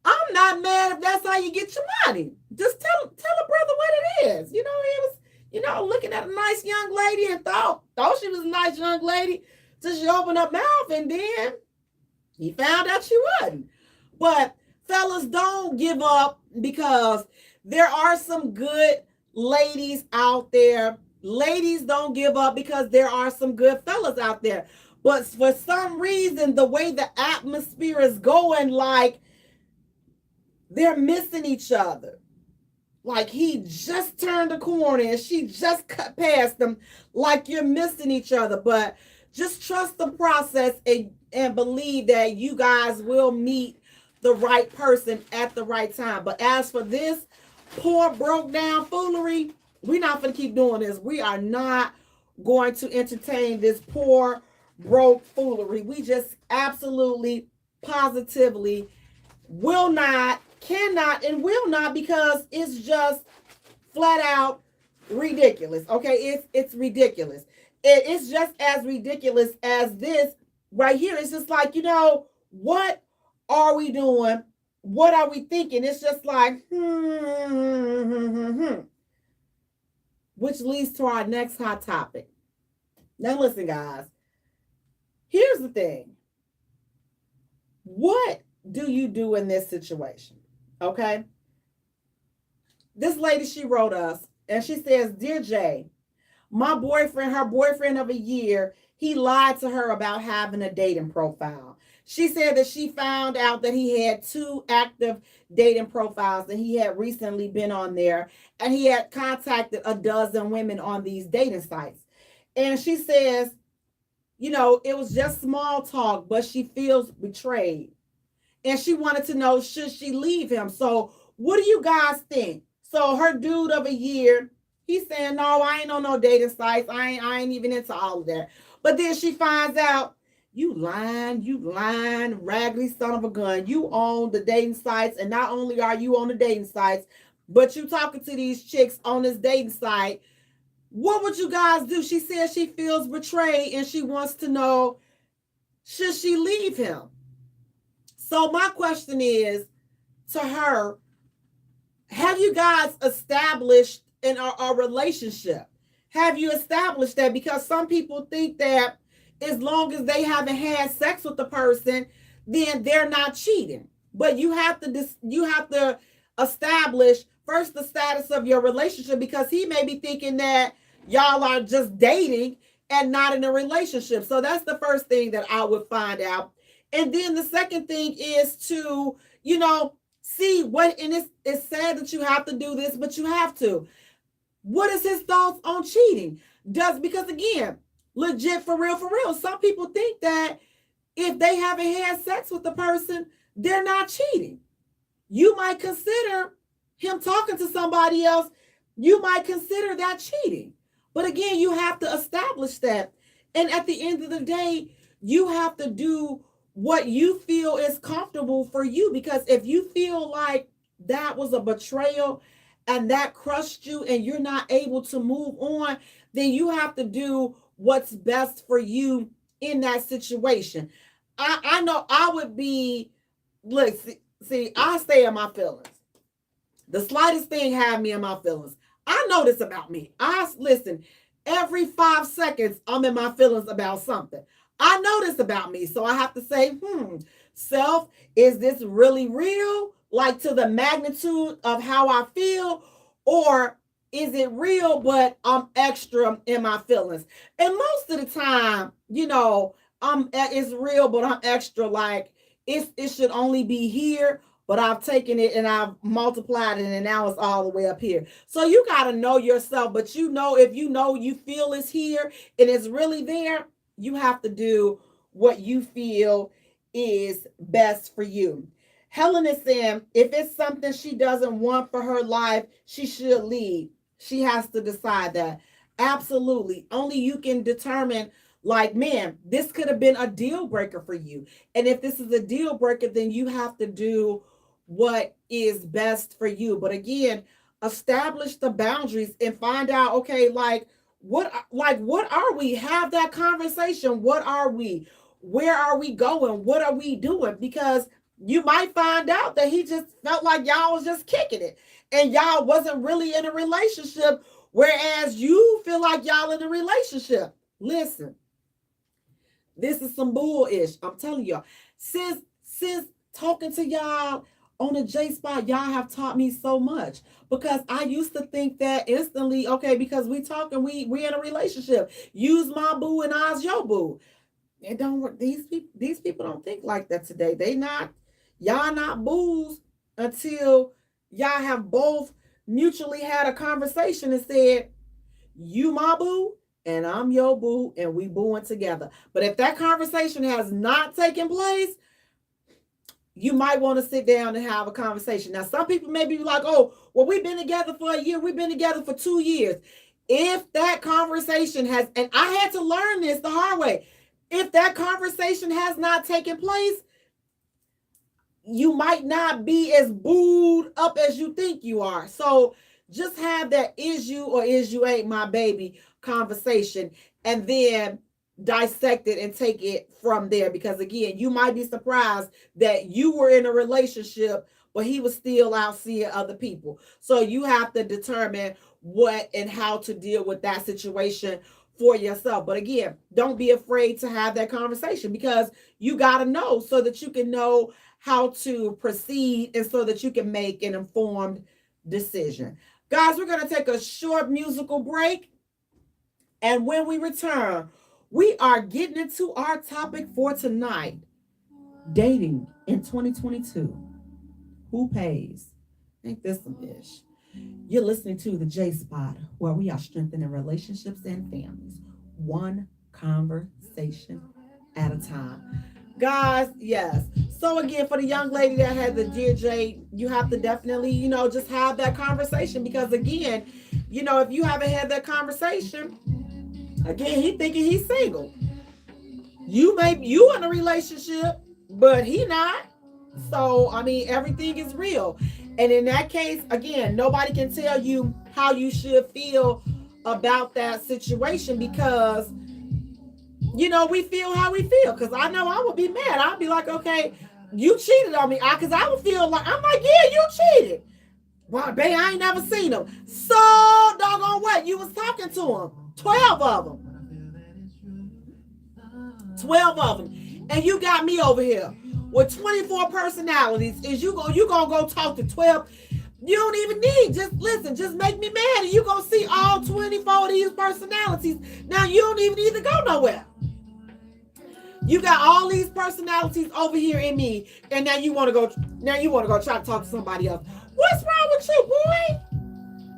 I'm not mad if that's how you get your money. Just tell a brother what it is. You know, he was, looking at a nice young lady and thought she was a nice young lady till she opened her mouth, and then he found out she wasn't. But fellas, don't give up, because there are some good ladies out there. Ladies, don't give up, because there are some good fellas out there. But for some reason, the way the atmosphere is going, like, they're missing each other. Like, he just turned the corner and she just cut past them. Like, you're missing each other. But just trust the process and believe that you guys will meet the right person at the right time. But as for this poor, broke down foolery, we're not going to keep doing this. We are not going to entertain this poor, broke foolery. We just absolutely, positively will not, cannot, and will not, because it's just flat out ridiculous. Okay, it's ridiculous. It's just as ridiculous as this right here. It's just like, what are we doing? What are we thinking? It's just like, which leads to our next hot topic. Now listen, guys, here's the thing. What do you do in this situation? Okay. This lady, she wrote us and she says, "Dear Jay, my boyfriend, her boyfriend of a year, he lied to her about having a dating profile. She said that she found out that he had 2 active dating profiles and he had recently been on there, and he had contacted a dozen women on these dating sites. And she says, it was just small talk, but she feels betrayed. And she wanted to know, should she leave him? So what do you guys think?" So her dude of a year, he's saying, "No, I ain't on no dating sites. I ain't even into all of that." But then she finds out, you lying, raggedy son of a gun. You own the dating sites, and not only are you on the dating sites, but you talking to these chicks on this dating site. What would you guys do? She says she feels betrayed, and she wants to know, should she leave him? So my question is to her, have you guys established in our relationship? Have you established that? Because some people think that as long as they haven't had sex with the person, then they're not cheating. But you have to establish first the status of your relationship, because he may be thinking that y'all are just dating and not in a relationship. So that's the first thing that I would find out. And then the second thing is to, see what, and it's sad that you have to do this, but you have to. What is his thoughts on cheating? Because again, legit, for real, some people think that if they haven't had sex with the person, they're not cheating. You might consider him talking to somebody else. You might consider that cheating. But again, you have to establish that. And at the end of the day, you have to do what you feel is comfortable for you. Because if you feel like that was a betrayal and that crushed you and you're not able to move on, then you have to do what's best for you in that situation. I know I would be, look, see, I stay in my feelings. The slightest thing have me in my feelings. I know this about me. Listen, every 5 seconds, I'm in my feelings about something. I know this about me. So I have to say, self, is this really real? Like to the magnitude of how I feel? Or is it real, but I'm extra in my feelings? And most of the time, it's real, but I'm extra. Like it should only be here, but I've taken it and I've multiplied it, and now it's all the way up here. So you got to know yourself. But if you feel it's here and it's really there, you have to do what you feel is best for you. Helen is saying, if it's something she doesn't want for her life, she should leave. She has to decide that. Absolutely. Only you can determine, like, man, this could have been a deal breaker for you. And if this is a deal breaker, then you have to do what is best for you. But again, establish the boundaries and find out, okay, what are we? Have that conversation. What are we? Where are we going? What are we doing? Because you might find out that he just felt like y'all was just kicking it and y'all wasn't really in a relationship, whereas you feel like y'all in a relationship. Listen, this is some bullish. I'm telling y'all. Since talking to y'all on the J Spot, y'all have taught me so much, because I used to think that instantly, okay, because we talking, we in a relationship. Use my boo and I's your boo. It don't work. These people don't think like that today. Y'all not boos until y'all have both mutually had a conversation and said, you my boo and I'm your boo and we booing together. But if that conversation has not taken place, you might want to sit down and have a conversation. Now, some people may be like, oh, well, we've been together for a year. We've been together for 2 years. If that conversation has, and I had to learn this the hard way, if that conversation has not taken place, you might not be as booed up as you think you are. So just have that is you or is you ain't my baby conversation, and then dissect it and take it from there. Because again, you might be surprised that you were in a relationship, but he was still out seeing other people. So you have to determine what and how to deal with that situation for yourself. But again, don't be afraid to have that conversation, because you got to know so that you can know how to proceed and so that you can make an informed decision. Guys, we're going to take a short musical break. And when we return, we are getting into our topic for tonight. Dating in 2022. Who pays? Ain't this some ish? You're listening to the J Spot, where we are strengthening relationships and families, one conversation at a time. Guys, yes. So again, for the young lady that had the Dear Jay, you have to definitely, just have that conversation, because again, if you haven't had that conversation, again, he thinking he's single. You in a relationship, but he not. So, everything is real. And in that case, again, nobody can tell you how you should feel about that situation, because, we feel how we feel. Because I know I would be mad. I'd be like, okay, You cheated on me. Cause I would feel like I'm like, yeah, you cheated. Well, babe, I ain't never seen him. So doggone what? You was talking to him. 12 of them. 12 of them. And you got me over here with 24 personalities. Is you gonna go talk to 12? You don't even need, just listen, just make me mad and you gonna see all 24 of these personalities. Now you don't even need to go nowhere. You got all these personalities over here in me, and now you want to go try to talk to somebody else. What's wrong with you, boy?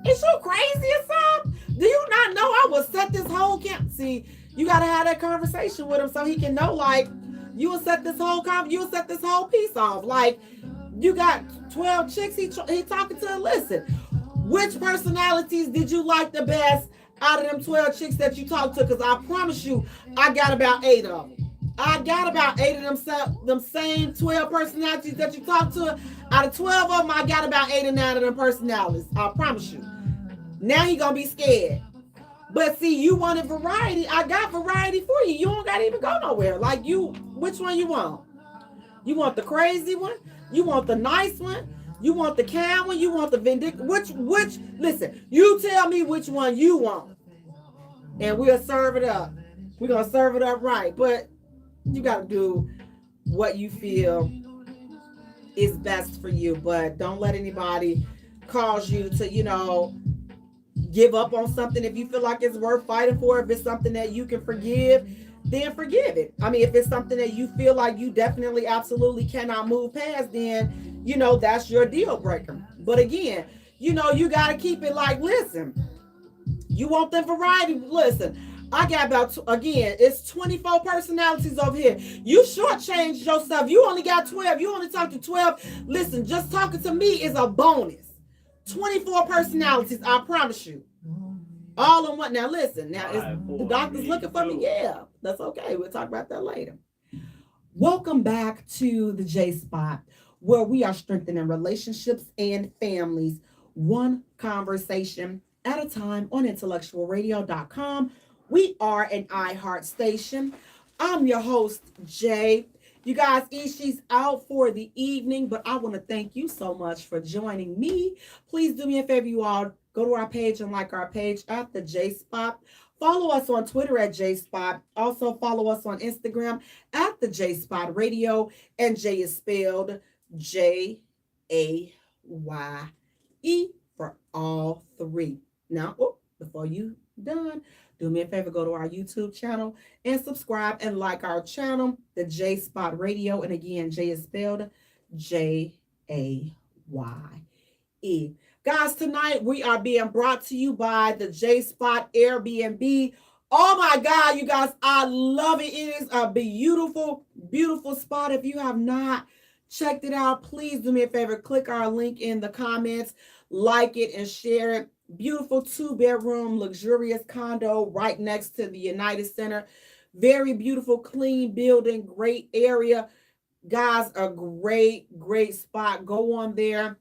Is you crazy or something? Do you not know I will set this whole camp? See, you gotta have that conversation with him so he can know, like, you will set this whole piece off. Like, you got 12 chicks he talking to. Listen, which personalities did you like the best out of them 12 chicks that you talked to? Because I promise you, I got about 8 of them. I got about 8 of them same 12 personalities that you talked to. Out of 12 of them, I got about 8 or 9 of them personalities. I promise you. Now he gonna be scared. But see, you wanted variety. I got variety for you. You don't gotta even go nowhere. Like, which one you want? You want the crazy one? You want the nice one? You want the kind one? You want the vindictive? Which? Listen, you tell me which one you want, and we'll serve it up. We're gonna serve it up right. But you gotta do what you feel is best for you. But don't let anybody cause you to, give up on something. If you feel like it's worth fighting for, if it's something that you can forgive, then forgive it. I mean, if it's something that you feel like you definitely, absolutely cannot move past, then, that's your deal breaker. But again, you got to keep it like, listen, you want the variety. Listen, I got it's 24 personalities over here. You shortchanged yourself. You only got 12. You only talk to 12. Listen, just talking to me is a bonus. 24 personalities, I promise you. All in one. Now listen, the doctor's looking for me. Yeah, that's okay. We'll talk about that later. Welcome back to the J Spot, where we are strengthening relationships and families, one conversation at a time on intellectualradio.com. We are an iHeart station. I'm your host, Jay. You guys, she's out for the evening, but I want to thank you so much for joining me. Please do me a favor, you all. Go to our page and like our page at the J Spot. Follow us on Twitter at J Spot. Also follow us on Instagram at the J Spot Radio. And Jay is spelled Jaye for all 3. Now, before you done, do me a favor, go to our YouTube channel and subscribe and like our channel, the J Spot Radio. And again, Jay is spelled Jaye. Guys, tonight we are being brought to you by the J Spot Airbnb. Oh my God, you guys, I love it. It is a beautiful, beautiful spot. If you have not checked it out, please do me a favor, click our link in the comments, like it and share it. Beautiful 2-bedroom, luxurious condo right next to the United Center. Very beautiful, clean building, great area. Guys, a great, great spot. Go on there.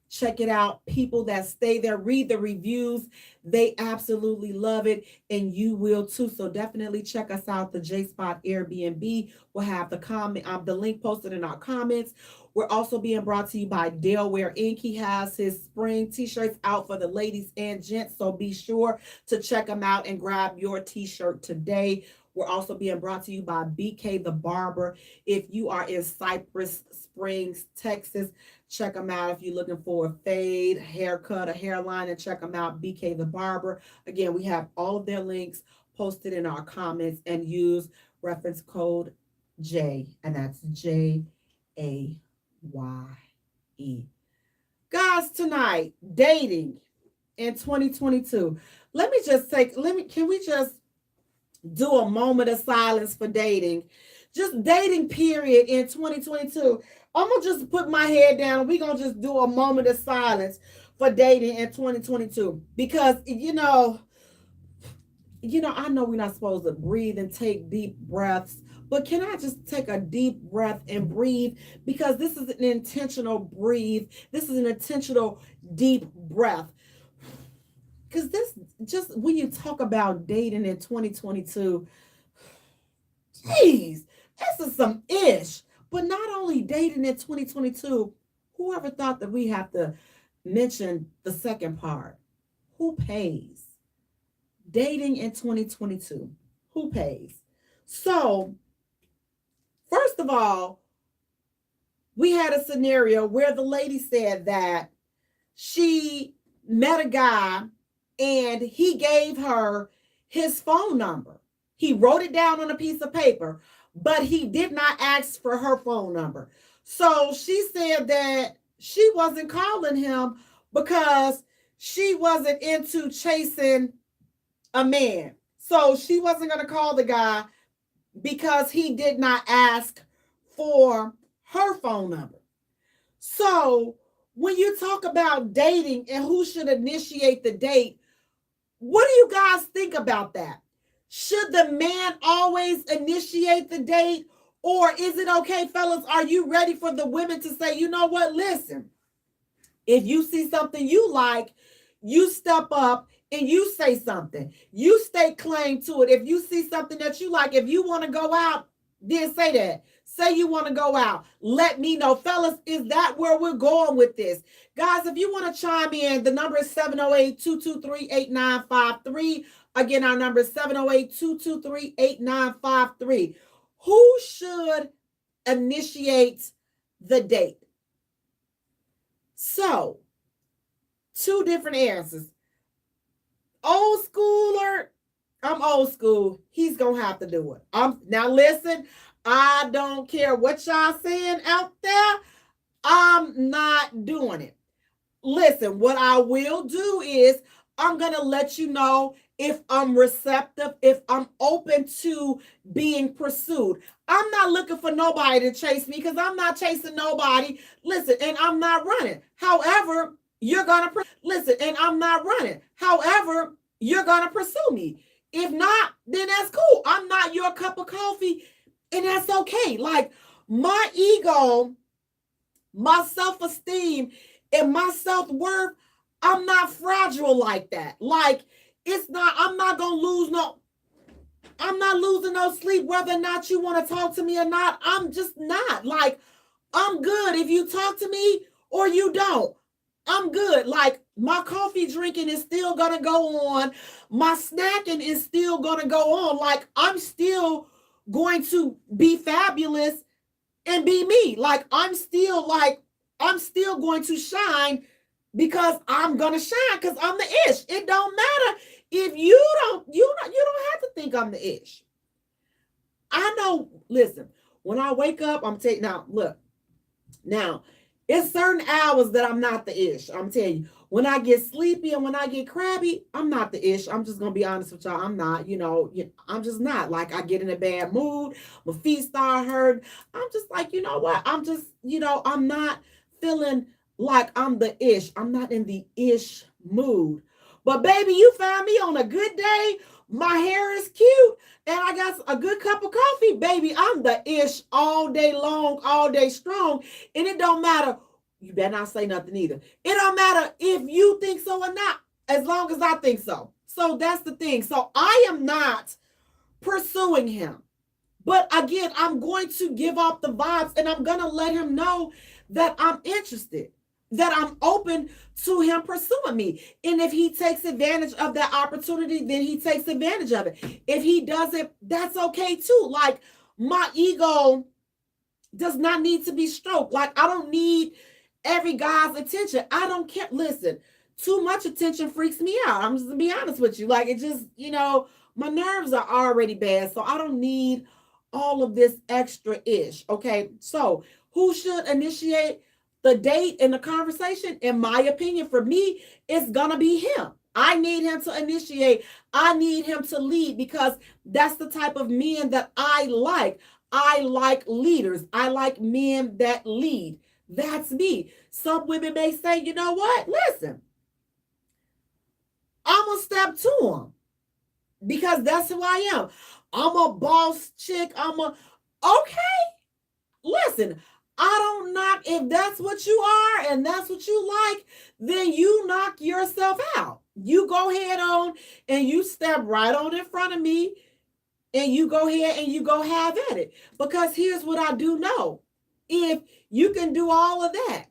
Check it out. People that stay there, read the reviews. They absolutely love it, and you will too. So definitely check us out. The J Spot Airbnb. We'll have the link posted in our comments. We're also being brought to you by Delaware Inc. He has his spring t-shirts out for the ladies and gents, so be sure to check them out and grab your t-shirt today. We're also being brought to you by BK the Barber. If you are in Cypress Springs, Texas, check them out. If you're looking for a fade, haircut, a hairline, and check them out, BK the Barber. Again, we have all of their links posted in our comments, and use reference code J, and that's JAYE. Guys, tonight, dating in 2022. Can we just do a moment of silence for dating? Just dating period in 2022. I'm going to just put my head down and we're going to just do a moment of silence for dating in 2022. Because, I know we're not supposed to breathe and take deep breaths, but can I just take a deep breath and breathe? Because this is an intentional breathe. This is an intentional deep breath. Because when you talk about dating in 2022, geez, this is some ish. But not only dating in 2022, whoever thought that we have to mention the second part? Who pays? Dating in 2022. Who pays? So, first of all, we had a scenario where the lady said that she met a guy and he gave her his phone number. He wrote it down on a piece of paper, but he did not ask for her phone number. So she said that she wasn't calling him because she wasn't into chasing a man. So she wasn't going to call the guy because he did not ask for her phone number. So when you talk about dating and who should initiate the date, what do you guys think about that? Should the man always initiate the date? Or is it okay, fellas? Are you ready for the women to say, you know what? Listen, if you see something you like, you step up and you say something. You stake claim to it. If you see something that you like, if you want to go out, then say that. Say you want to go out. Let me know. Fellas, is that where we're going with this? Guys, if you want to chime in, the number is 708-223-8953. Again, our number is 708-223-8953. Who should initiate the date? So, two different answers. Old schooler, I'm old school. He's going to have to do it. Now listen, I don't care what y'all saying out there. I'm not doing it. Listen, what I will do is I'm going to let you know if I'm receptive, if I'm open to being pursued. I'm not looking for nobody to chase me because I'm not chasing nobody. Listen, and I'm not running. However, you're going to listen, and I'm not running. However, you're going to pursue me. If not, then that's cool. I'm not your cup of coffee, and that's okay. Like, my ego, my self-esteem, and my self-worth, I'm not fragile like that. Like, it's not, I'm not losing no sleep whether or not you want to talk to me or not. I'm just not. Like, I'm good if you talk to me or you don't. I'm good. Like, my coffee drinking is still going to go on. My snacking is still going to go on. Like, I'm still going to be fabulous and be me. Like, I'm still going to shine because I'm going to shine because I'm the ish. It don't matter if you don't have to think I'm the ish. I know, listen, when I wake up, I'm telling you, now, look, now, it's certain hours that I'm not the ish. I'm telling you, when I get sleepy and when I get crabby, I'm not the ish. I'm just going to be honest with y'all. I'm not, I'm just not. Like, I get in a bad mood. My feet start hurting. I'm just like, you know what? I'm just, I'm not feeling like I'm the ish. I'm not in the ish mood. But baby, you find me on a good day. My hair is cute and I got a good cup of coffee, baby. I'm the ish all day long, all day strong. And it don't matter. You better not say nothing either. It don't matter if you think so or not, as long as I think so. So that's the thing. So I am not pursuing him. But again, I'm going to give off the vibes and I'm going to let him know that I'm interested, that I'm open to him pursuing me. And if he takes advantage of that opportunity, then he takes advantage of it. If he doesn't, that's okay too. Like, my ego does not need to be stroked. Like, I don't need every guy's attention. I don't care. Listen, too much attention freaks me out. I'm just going to be honest with you. Like, it just, my nerves are already bad. So I don't need all of this extra ish. Okay. So who should initiate the date and the conversation? In my opinion, for me, it's going to be him. I need him to initiate. I need him to lead because that's the type of men that I like. I like leaders. I like men that lead. That's me. Some women may say, you know what? Listen, I'm going to step to him because that's who I am. I'm a boss chick. Okay. Listen, I don't knock. If that's what you are and that's what you like, then you knock yourself out. You go ahead on and you step right on in front of me and you go ahead and you go have at it. Because here's what I do know. if you can do all of that,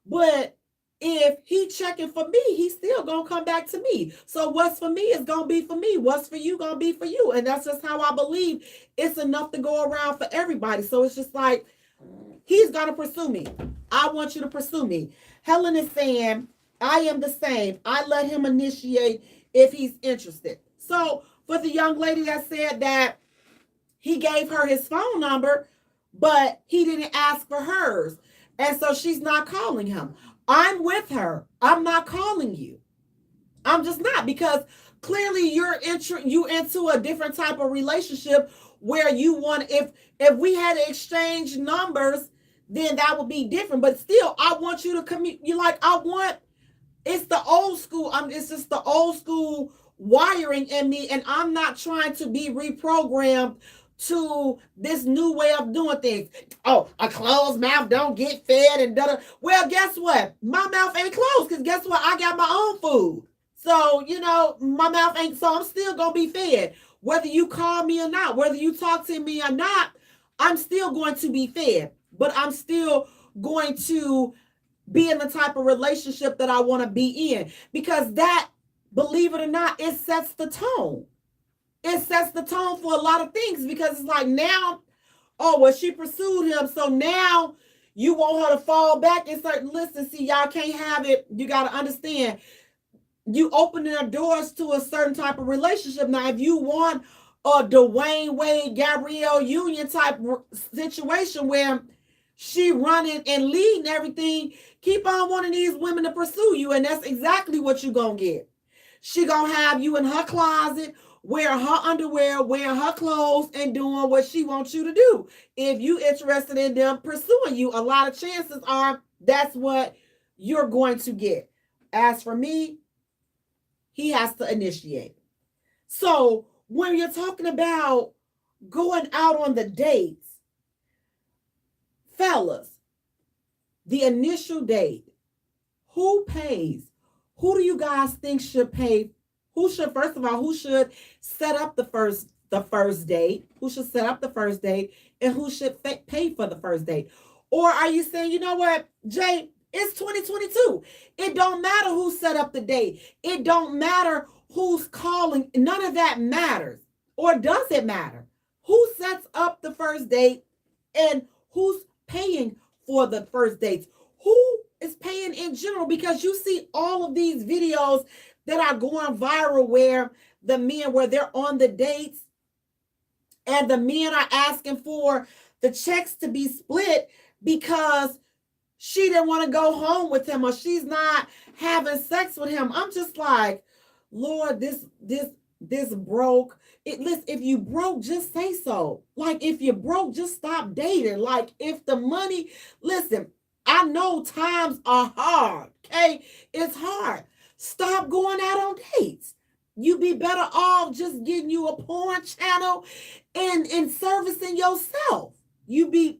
but if he checking for me, he's still gonna come back to me. So what's for me is gonna be for me. What's for you gonna be for you. And that's just how I believe it's enough to go around for everybody. So it's just like, he's gonna pursue me. I want you to pursue me. Helen is saying, I am the same. I let him initiate if he's interested. So for the young lady that said that he gave her his phone number, but he didn't ask for hers. And so she's not calling him. I'm with her. I'm not calling you. I'm just not, because clearly you into a different type of relationship where you want, if we had to exchange numbers, then that would be different. But still, I want you to commute. You like, I want, it's the old school. It's just the old school wiring in me, and I'm not trying to be reprogrammed to this new way of doing things. Oh, a closed mouth don't get fed and da. Well, guess what? My mouth ain't closed, because guess what? I got my own food. So, my mouth ain't, so I'm still going to be fed. Whether you call me or not, whether you talk to me or not, I'm still going to be fed. But I'm still going to be in the type of relationship that I want to be in. Because that, believe it or not, it sets the tone. It sets the tone for a lot of things, because it's like, now, oh, well, she pursued him, so now you want her to fall back and say, listen, see, y'all can't have it. You got to understand, you opening the doors to a certain type of relationship. Now, if you want a Dwayne Wade, Gabrielle Union type situation where she running and leading everything, keep on wanting these women to pursue you, and that's exactly what you're going to get. She going to have you in her closet, wearing her underwear, wearing her clothes, and doing what she wants you to do. If you interested in them pursuing you, a lot of chances are that's what you're going to get. As for me, he has to initiate. So when you're talking about going out on the dates, fellas, the initial date, who pays? Who do you guys think should pay? Who should, first of all, who should set up the first date? Who should set up the first date? And who should pay for the first date? Or are you saying, you know what, Jay, it's 2022. It don't matter who set up the date. It don't matter who's calling. None of that matters. Or does it matter? Who sets up the first date and who's paying for the first dates? Who is paying in general? Because you see all of these videos that are going viral where the men, where they're on the dates and the men are asking for the checks to be split because she didn't want to go home with him, or she's not having sex with him. I'm just like, Lord, this broke. Listen, if you broke, just say so. Like, if you broke, just stop dating. Like, if the money, listen, I know times are hard. Okay, it's hard. Stop going out on dates. You be better off just getting you a porn channel and servicing yourself. You'd be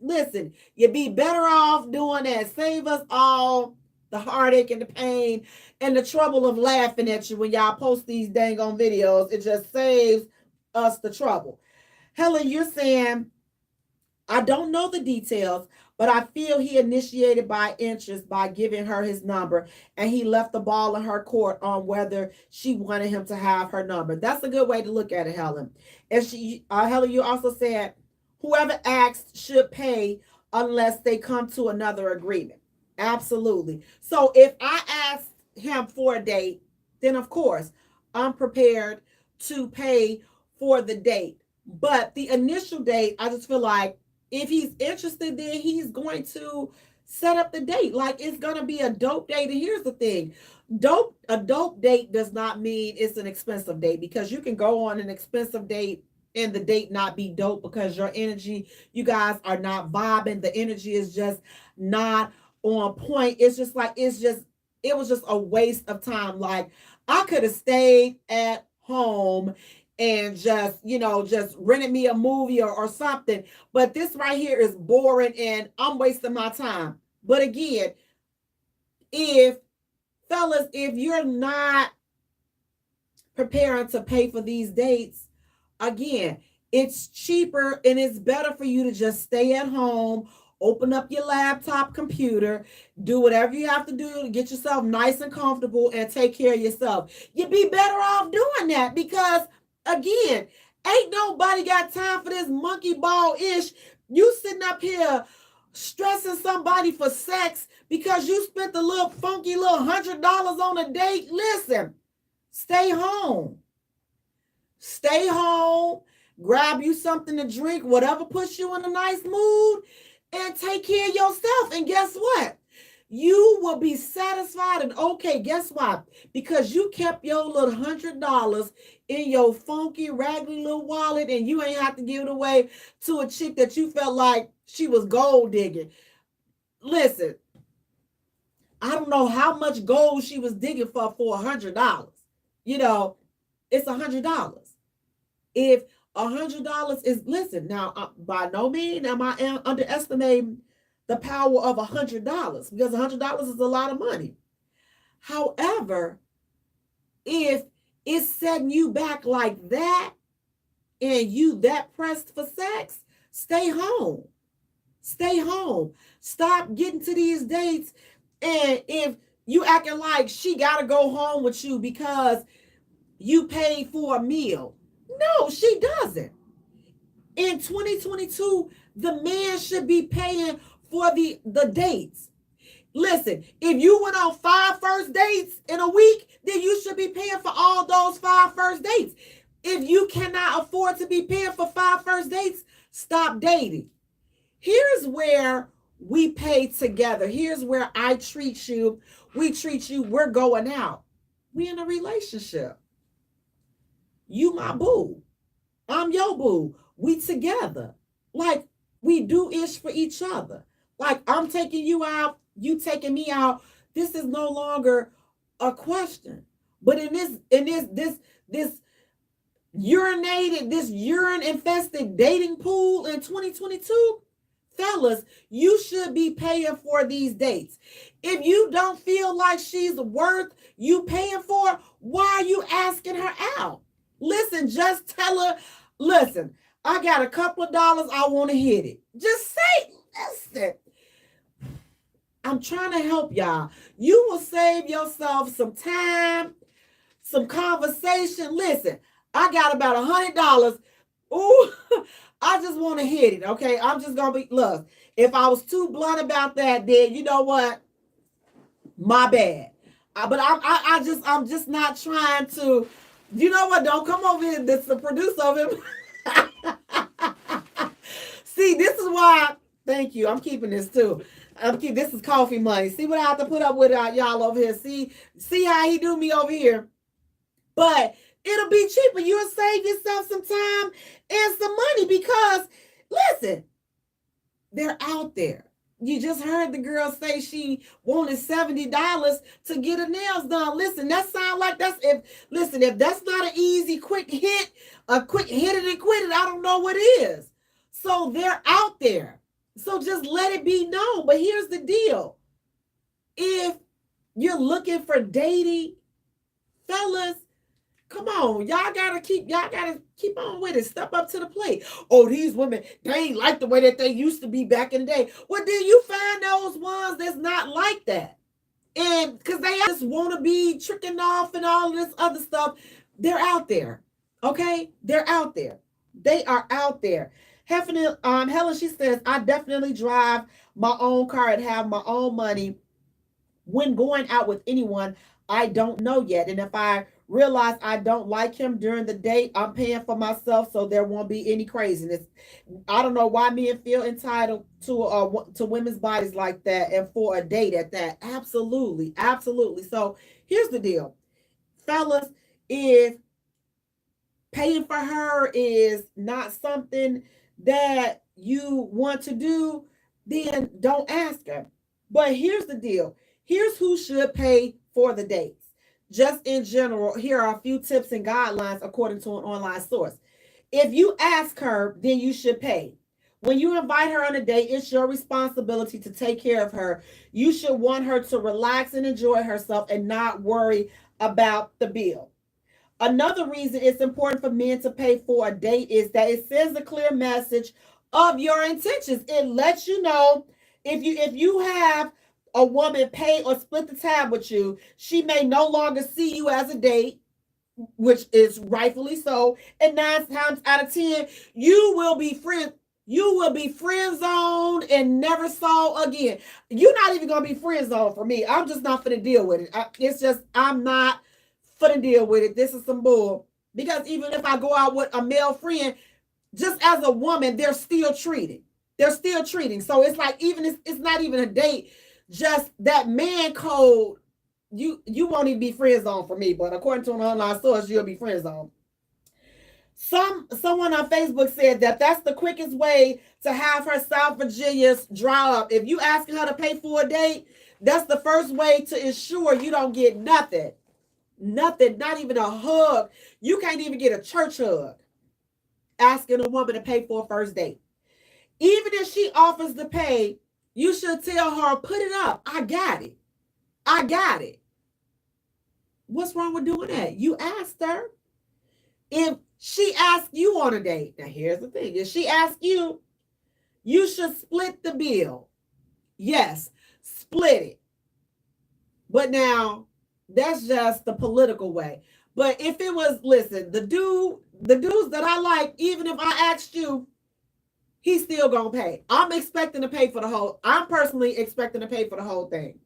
better off doing that. Save us all the heartache and the pain and the trouble of laughing at you when y'all post these dang on videos. It just saves us the trouble. Helen, you're saying, I don't know the details, but I feel he initiated by interest by giving her his number, and he left the ball in her court on whether she wanted him to have her number. That's a good way to look at it, Helen. And Helen, you also said whoever asked should pay unless they come to another agreement. Absolutely. So if I asked him for a date, then of course I'm prepared to pay for the date. But the initial date, I just feel like if he's interested, then he's going to set up the date. Like, it's going to be a dope date. And here's the thing. A dope date does not mean it's an expensive date, because you can go on an expensive date and the date not be dope because your energy, you guys are not vibing. The energy is just not on point. It's just like, it was just a waste of time. Like, I could have stayed at home and just rented me a movie or something. But this right here is boring and I'm wasting my time. But again, if you're not preparing to pay for these dates, again, it's cheaper and it's better for you to just stay at home open up your laptop computer, do whatever you have to do to get yourself nice and comfortable and take care of yourself. You'd be better off doing that because, again, ain't nobody got time for this monkey ball ish. You sitting up here stressing somebody for sex because you spent a little funky little $100 on a date. Listen, stay home. Stay home, grab you something to drink, whatever puts you in a nice mood, and take care of yourself. And guess what? You will be satisfied and okay. Guess why? Because you kept your little $100 in your funky, raggedy little wallet, and you ain't have to give it away to a chick that you felt like she was gold digging. Listen, I don't know how much gold she was digging for $100. You know, it's $100. If $100 is, listen, now by no means am I underestimating the power of $100 because $100 is a lot of money. However, if it's setting you back like that and you that pressed for sex, stay home. Stay home. Stop getting to these dates. And if you acting like she got to go home with you because you paid for a meal, no, she doesn't. In 2022, the man should be paying for the dates. Listen, if you went on 5 first dates in a week, then you should be paying for all those 5 first dates. If you cannot afford to be paying for 5 first dates, stop dating. Here's where we pay together. Here's where I treat you. We treat you. We're going out. We in a relationship. You my boo. I'm your boo. We together. Like we do ish for each other. Like I'm taking you out, you taking me out. This is no longer a question. But in this urine infested dating pool in 2022, fellas, you should be paying for these dates. If you don't feel like she's worth you paying for, why are you asking her out? Listen, just tell her, listen, I got a couple of dollars, I want to hit it. Just say, listen, I'm trying to help y'all. You will save yourself some time, some conversation. Listen, I got about $100. Ooh, I just want to hit it, okay? I'm just going to be, look, if I was too blunt about that, then you know what? My bad. But I'm just not trying to, you know what? Don't come over here. This is the producer of him. See, this is why. Thank you. I'm keeping this too. This is coffee money. See what I have to put up with y'all over here. See how he do me over here. But it'll be cheaper. You'll save yourself some time and some money because, listen, they're out there. You just heard the girl say she wanted $70 to get her nails done. Listen, that sounds like if that's not an easy, quick hit, a quick hit it and quit it, I don't know what is. So they're out there. So just let it be known. But here's the deal. If you're looking for dating, fellas, come on, y'all gotta keep on with it. Step up to the plate. Oh, these women, they ain't like the way that they used to be back in the day. Well, then you find those ones that's not like that. And because they just want to be tricking off and all this other stuff, they're out there. Okay? They're out there. They are out there. Helen, she says, I definitely drive my own car and have my own money when going out with anyone I don't know yet. And if I realize I don't like him during the date, I'm paying for myself, so there won't be any craziness. I don't know why men feel entitled to women's bodies like that and for a date at that. Absolutely. Absolutely. So here's the deal. Fellas, if paying for her is not something that you want to do, then don't ask her. But here's the deal. Here's who should pay for the dates. Just in general, here are a few tips and guidelines according to an online source. If you ask her, then you should pay. When you invite her on a date, it's your responsibility to take care of her. You should want her to relax and enjoy herself and not worry about the bill. Another reason it's important for men to pay for a date is that it sends a clear message of your intentions. It lets you know if you have a woman pay or split the tab with you, she may no longer see you as a date, which is rightfully so. And 9 times out of 10, you will be friends. You will be friend zoned and never saw again. You're not even gonna be friend zoned for me. I'm just not gonna deal with it. It's just I'm not gonna deal with it. This is some bull. Because even if I go out with a male friend, just as a woman, they're still treating. They're still treating. So it's like even it's not even a date. Just that man code. You won't even be friend zone for me, but according to an online source, you'll be friend zone. Someone on Facebook said that that's the quickest way to have her South Virginia's dry up. If you asking her to pay for a date, that's the first way to ensure you don't get nothing. Nothing, not even a hug. You can't even get a church hug asking a woman to pay for a first date. Even if she offers to pay, you should tell her, put it up. I got it. I got it. What's wrong with doing that? You asked her. If she asks you on a date, now here's the thing. If she asks you, you should split the bill. Yes, split it. But now, that's just the political way. But if it was, listen, the dudes that I like, even if I asked you, he's still gonna pay. I'm personally expecting to pay for the whole thing.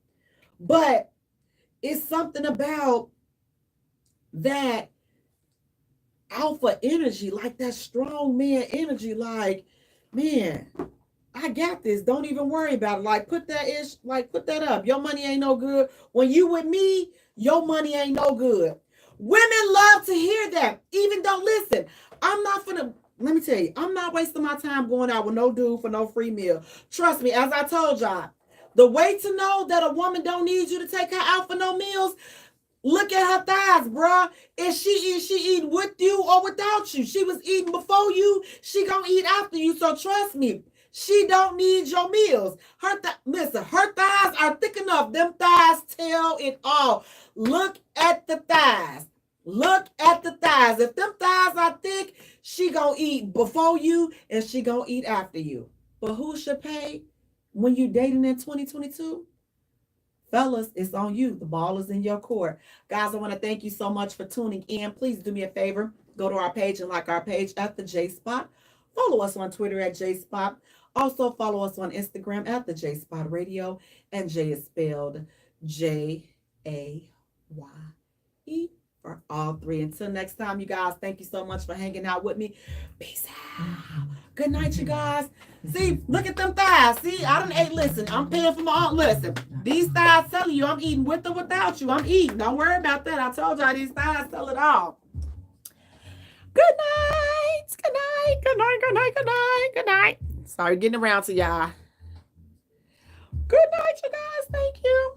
But it's something about that alpha energy, like that strong man energy, like, man, I got this. Don't even worry about it. Like, put that up. Your money ain't no good. When you with me, your money ain't no good. Women love to hear that. Even though, listen, let me tell you, I'm not wasting my time going out with no dude for no free meal. Trust me, as I told y'all, the way to know that a woman don't need you to take her out for no meals, look at her thighs, bruh. If she eat with you or without you. She was eating before you, she gonna eat after you. So trust me, she don't need your meals. Listen, her thighs are thick enough. Them thighs tell it all. Look at the thighs. Look at the thighs. If them thighs are thick, she gonna eat before you and she gonna eat after you. But who should pay when you dating in 2022? Fellas, it's on you. The ball is in your court. Guys, I want to thank you so much for tuning in. Please do me a favor. Go to our page and like our page at the J Spot. Follow us on Twitter at J Spot. Also follow us on Instagram at the J Spot Radio. And J is spelled Jaye for all three. Until next time, you guys, thank you so much for hanging out with me. Peace out. Good night, you guys. See, look at them thighs. See, I done ate. Listen, I'm paying for my own. Listen, these thighs telling you I'm eating with or without you. I'm eating. Don't worry about that. I told y'all these thighs tell it all. Good night. Good night. Good night. Good night. Good night. Good night. Sorry getting around to y'all. Good night, you guys. Thank you.